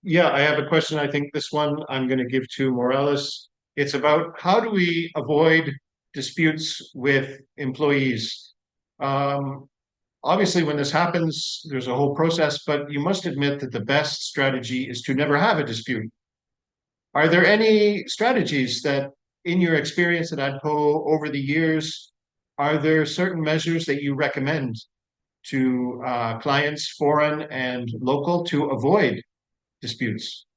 yeah, I have a question. I think this one I'm going to give to Morales. It's about how do we avoid disputes with employees? Um, Obviously, when this happens, there's a whole process, but you must admit that the best strategy is to never have a dispute. Are there any strategies that, in your experience at ADCO over the years, are there certain measures that you recommend to clients, foreign and local, to avoid disputes?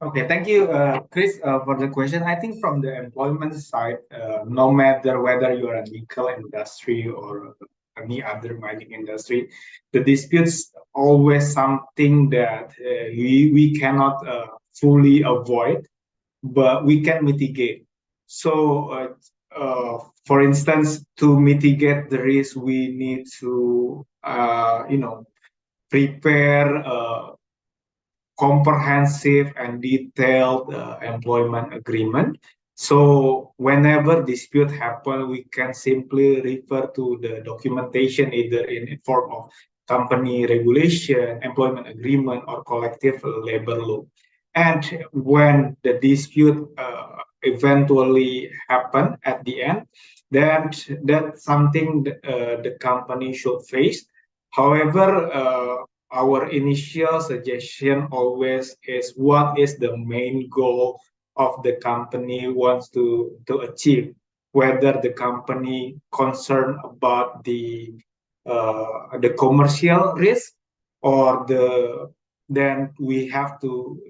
Okay, thank you, Chris, for the question. I think from the employment side, no matter whether you are a nickel industry or any other mining industry, the disputes always something that we cannot fully avoid, but we can mitigate. So, for instance, to mitigate the risk, we need to, prepare comprehensive and detailed employment agreement. So whenever dispute happen, we can simply refer to the documentation either in form of company regulation, employment agreement, or collective labor law. And when the dispute eventually happen at the end, then that's something the company should face. However, our initial suggestion always is what is the main goal of the company wants to achieve, whether the company concerned about the commercial risk or then we have to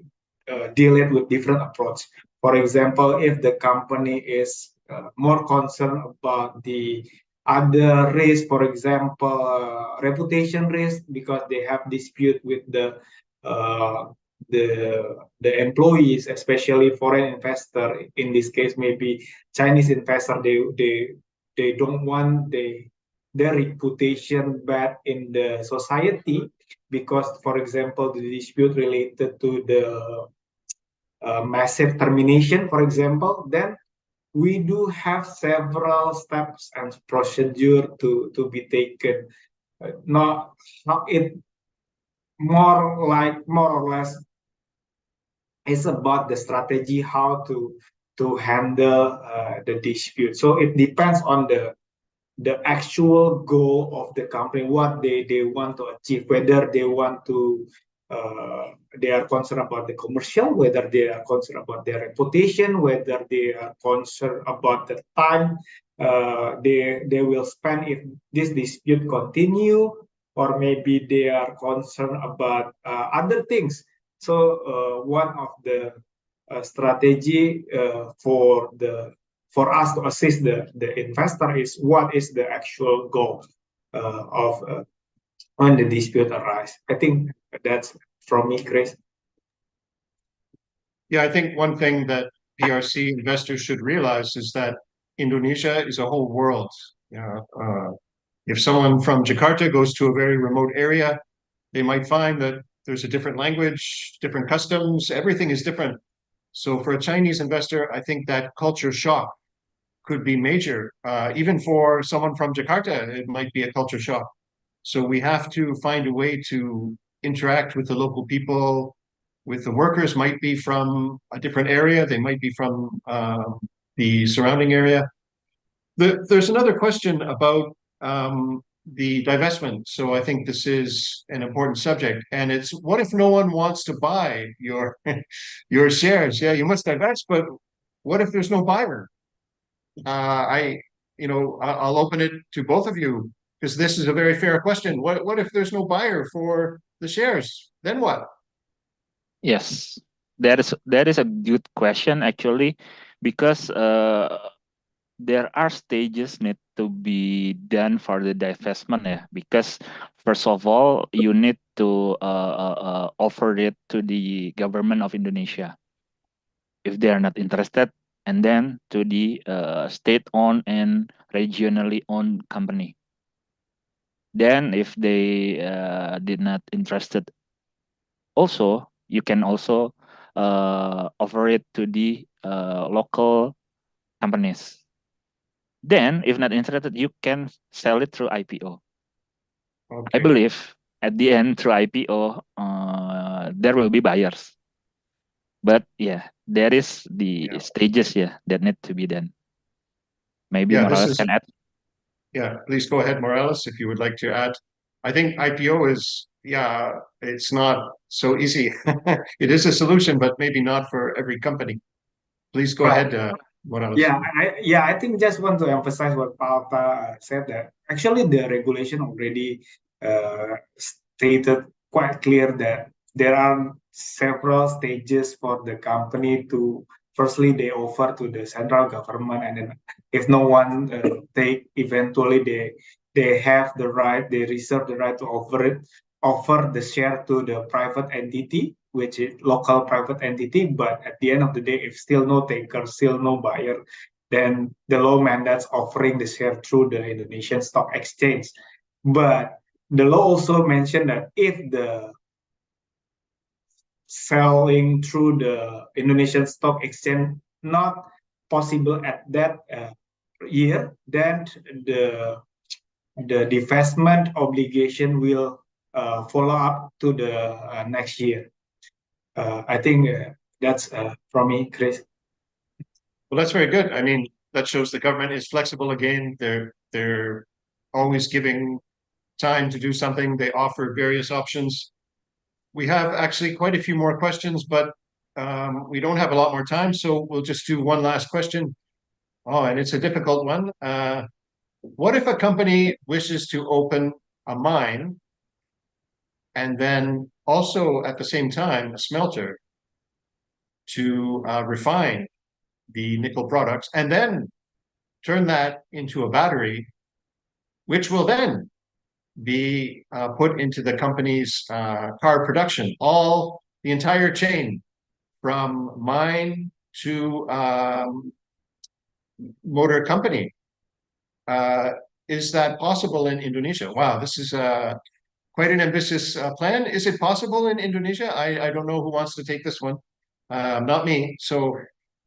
deal it with different approach. For example, if the company is more concerned about the other risk, for example, reputation risk, because they have dispute with uh, the employees, especially foreign investor. In this case, maybe Chinese investor. They don't want their reputation bad in the society because, for example, the dispute related to the massive termination, for example, then we do have several steps and procedure to be taken. Not it more or less is about the strategy how to handle the dispute. So it depends on the actual goal of the company, what they want to achieve, whether they want to they are concerned about the commercial, whether they are concerned about their reputation, whether they are concerned about the time they will spend if this dispute continue, or maybe they are concerned about other things. So one of the strategy for us to assist the investor is what is the actual goal of when the dispute arise. I think that's from me, Chris. Yeah, I think one thing that PRC investors should realize is that Indonesia is a whole world. If someone from Jakarta goes to a very remote area, they might find that there's a different language, different customs, everything is different. So for a Chinese investor, I think that culture shock could be major. Even for someone from Jakarta, it might be a culture shock. So we have to find a way to interact with the local people, with the workers, might be from a different area, they might be from the surrounding area. There's another question about the divestment. So I think this is an important subject, and it's what if no one wants to buy your your shares? Yeah, you must divest, but what if there's no buyer? I'll open it to both of you because this is a very fair question. What if there's no buyer for the shares? Then what? Yes, that is a good question actually, because there are stages need to be done for the divestment. Yeah, because first of all you need to offer it to the government of Indonesia if they are not interested, and then to the state-owned and regionally owned company. Then if they did not interested, also you can also offer it to the local companies. Then if not interested, you can sell it through IPO. I Okay. believe at the end through IPO, there will be buyers. But yeah, there is the Yeah. stages that need to be done. Maybe Yeah, this Morales is can add. yeah, please go ahead, Morales, if you would like to add. I think IPO is, yeah, it's not so easy. It is a solution, but maybe not for every company. Please go Well, ahead, Morales. I think just want to emphasize what Pauta said, that actually the regulation already stated quite clear that there are several stages for the company to. Firstly, they offer to the central government, and then if no one take, eventually they have the right, they reserve the right to offer the share to the private entity, which is local private entity. But at the end of the day, if still no taker, still no buyer, then the law mandates offering the share through the Indonesian Stock Exchange. But the law also mentioned that if the selling through the Indonesian Stock Exchange not possible at that year, then the divestment obligation will follow up to the next year. I think that's from me, Chris. Well, that's very good. I mean, that shows the government is flexible again. They're always giving time to do something. They offer various options. We have actually quite a few more questions, but we don't have a lot more time, so we'll just do one last question. Oh, and it's a difficult one. What if a company wishes to open a mine and then also at the same time a smelter to refine the nickel products and then turn that into a battery, which will then be put into the company's car production, all the entire chain from mine to motor company. Is that possible in Indonesia? Wow, this is quite an ambitious plan. Is it possible in Indonesia? I don't know who wants to take this one. Not me. So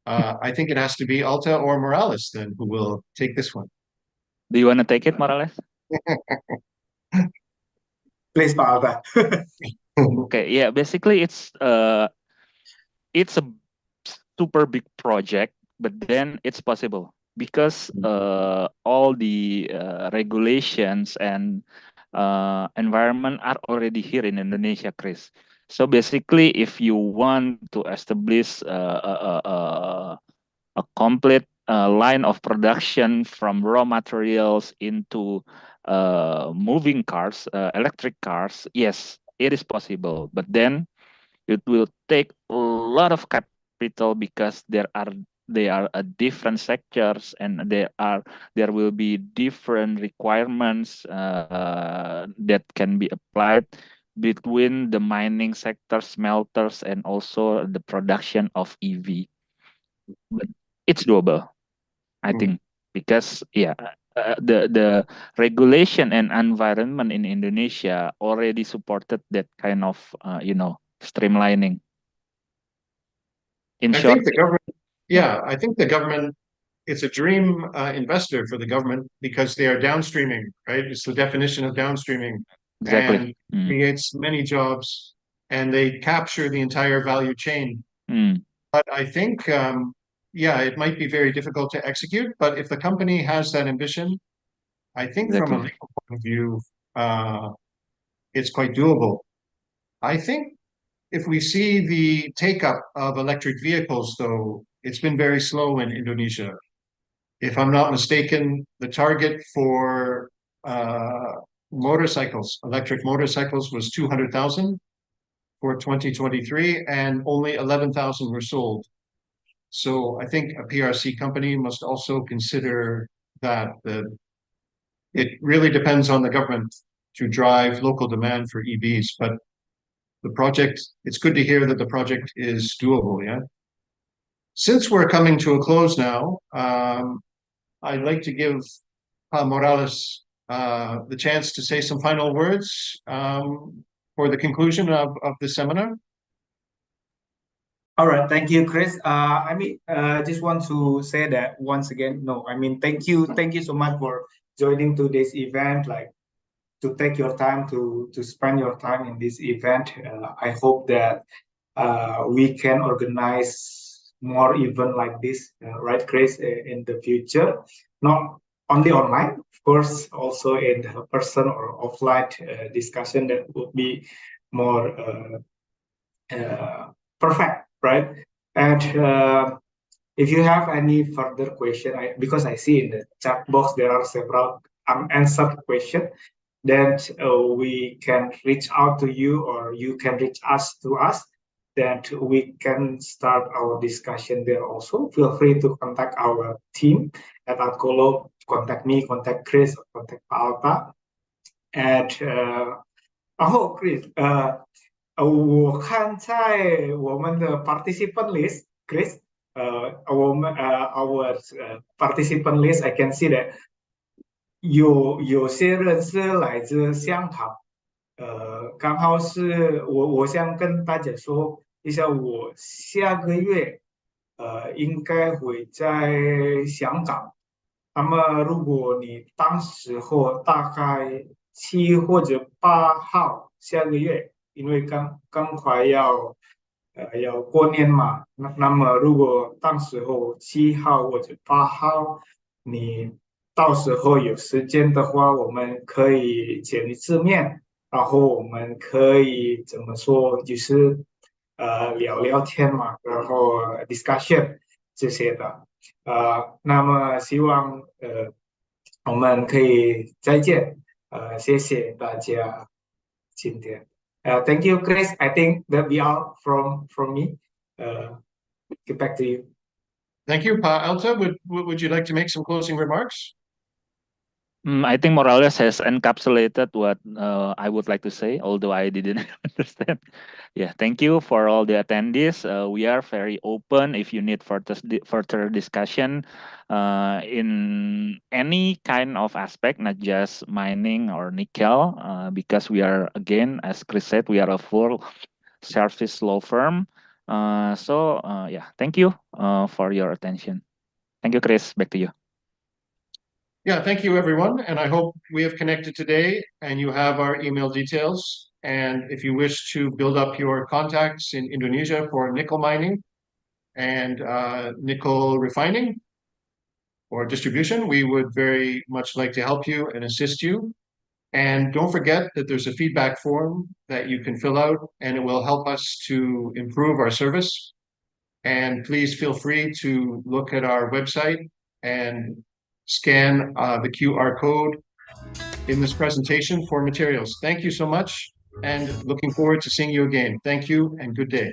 I think it has to be Alta or Morales then who will take this one. Do you want to take it, Morales? Please, Pak Alta. Okay, yeah, basically it's a super big project, but then it's possible because all the regulations and environment are already here in Indonesia, Chris. So basically, if you want to establish a complete line of production from raw materials into moving cars, electric cars, yes, it is possible. But then it will take a lot of capital because they are different sectors and there will be different requirements that can be applied between the mining sector, smelters, and also the production of EV. But it's doable, I think, because the regulation and environment in Indonesia already supported that kind of streamlining. In I short, think the government, yeah, I think the government, it's a dream investor for the government because they are downstreaming, right? It's the definition of downstreaming exactly. and creates many jobs and they capture the entire value chain. But I think, yeah, it might be very difficult to execute, but if the company has that ambition, I think from a Exactly. legal point of view, it's quite doable. I think if we see the take-up of electric vehicles, though, it's been very slow in Indonesia. If I'm not mistaken, the target for motorcycles, electric motorcycles, was 200,000 for 2023, and only 11,000 were sold. So I think a PRC company must also consider that it really depends on the government to drive local demand for EVs, but the project, it's good to hear that the project is doable, yeah? Since we're coming to a close now, I'd like to give Morales the chance to say some final words for the conclusion of the seminar. All right, thank you, Chris. I mean, just want to say that once again, no, I mean, thank you so much for joining today's event, like to take your time to spend your time in this event. I hope that we can organize more event like this, right, Chris, in the future, not only online, of course, also in person or offline discussion that would be more perfect, right? And if you have any further question, because I see in the chat box there are several unanswered questions, then we can reach out to you, or you can reach us to us, that we can start our discussion there also. Feel free to contact our team at Adkolo, contact me, contact Chris, contact Alta. And Chris, 我看在我们的 participant list, Chris, our participant list, I can see that 有些人是来自香港，刚好是我想跟大家说一下，我下个月应该会在香港。那么如果你当时候大概7或者8号下个月，因为刚快要过年嘛，那么如果当时候7号或者8号，你到时候有时间的话，我们可以见一次面，然后我们可以怎么说，就是聊聊天嘛，然后 discussion 这些的。那么希望我们可以再见。谢谢大家今天。Thank you, Chris. I think that be all from me. Get back to you. Thank you, Pa Alta. Would you like to make some closing remarks? I think Morales has encapsulated what I would like to say, although I didn't understand. Yeah, thank you for all the attendees. We are very open if you need further discussion in any kind of aspect, not just mining or nickel, because we are, again, as Chris said, we are a full service law firm. Yeah, thank you for your attention. Thank you, Chris. Back to you. Yeah, thank you, everyone. And I hope we have connected today and you have our email details. And if you wish to build up your contacts in Indonesia for nickel mining and nickel refining or distribution, we would very much like to help you and assist you. And don't forget that there's a feedback form that you can fill out, and it will help us to improve our service. And please feel free to look at our website and scan the QR code in this presentation for materials. Thank you so much, and looking forward to seeing you again. Thank you and good day.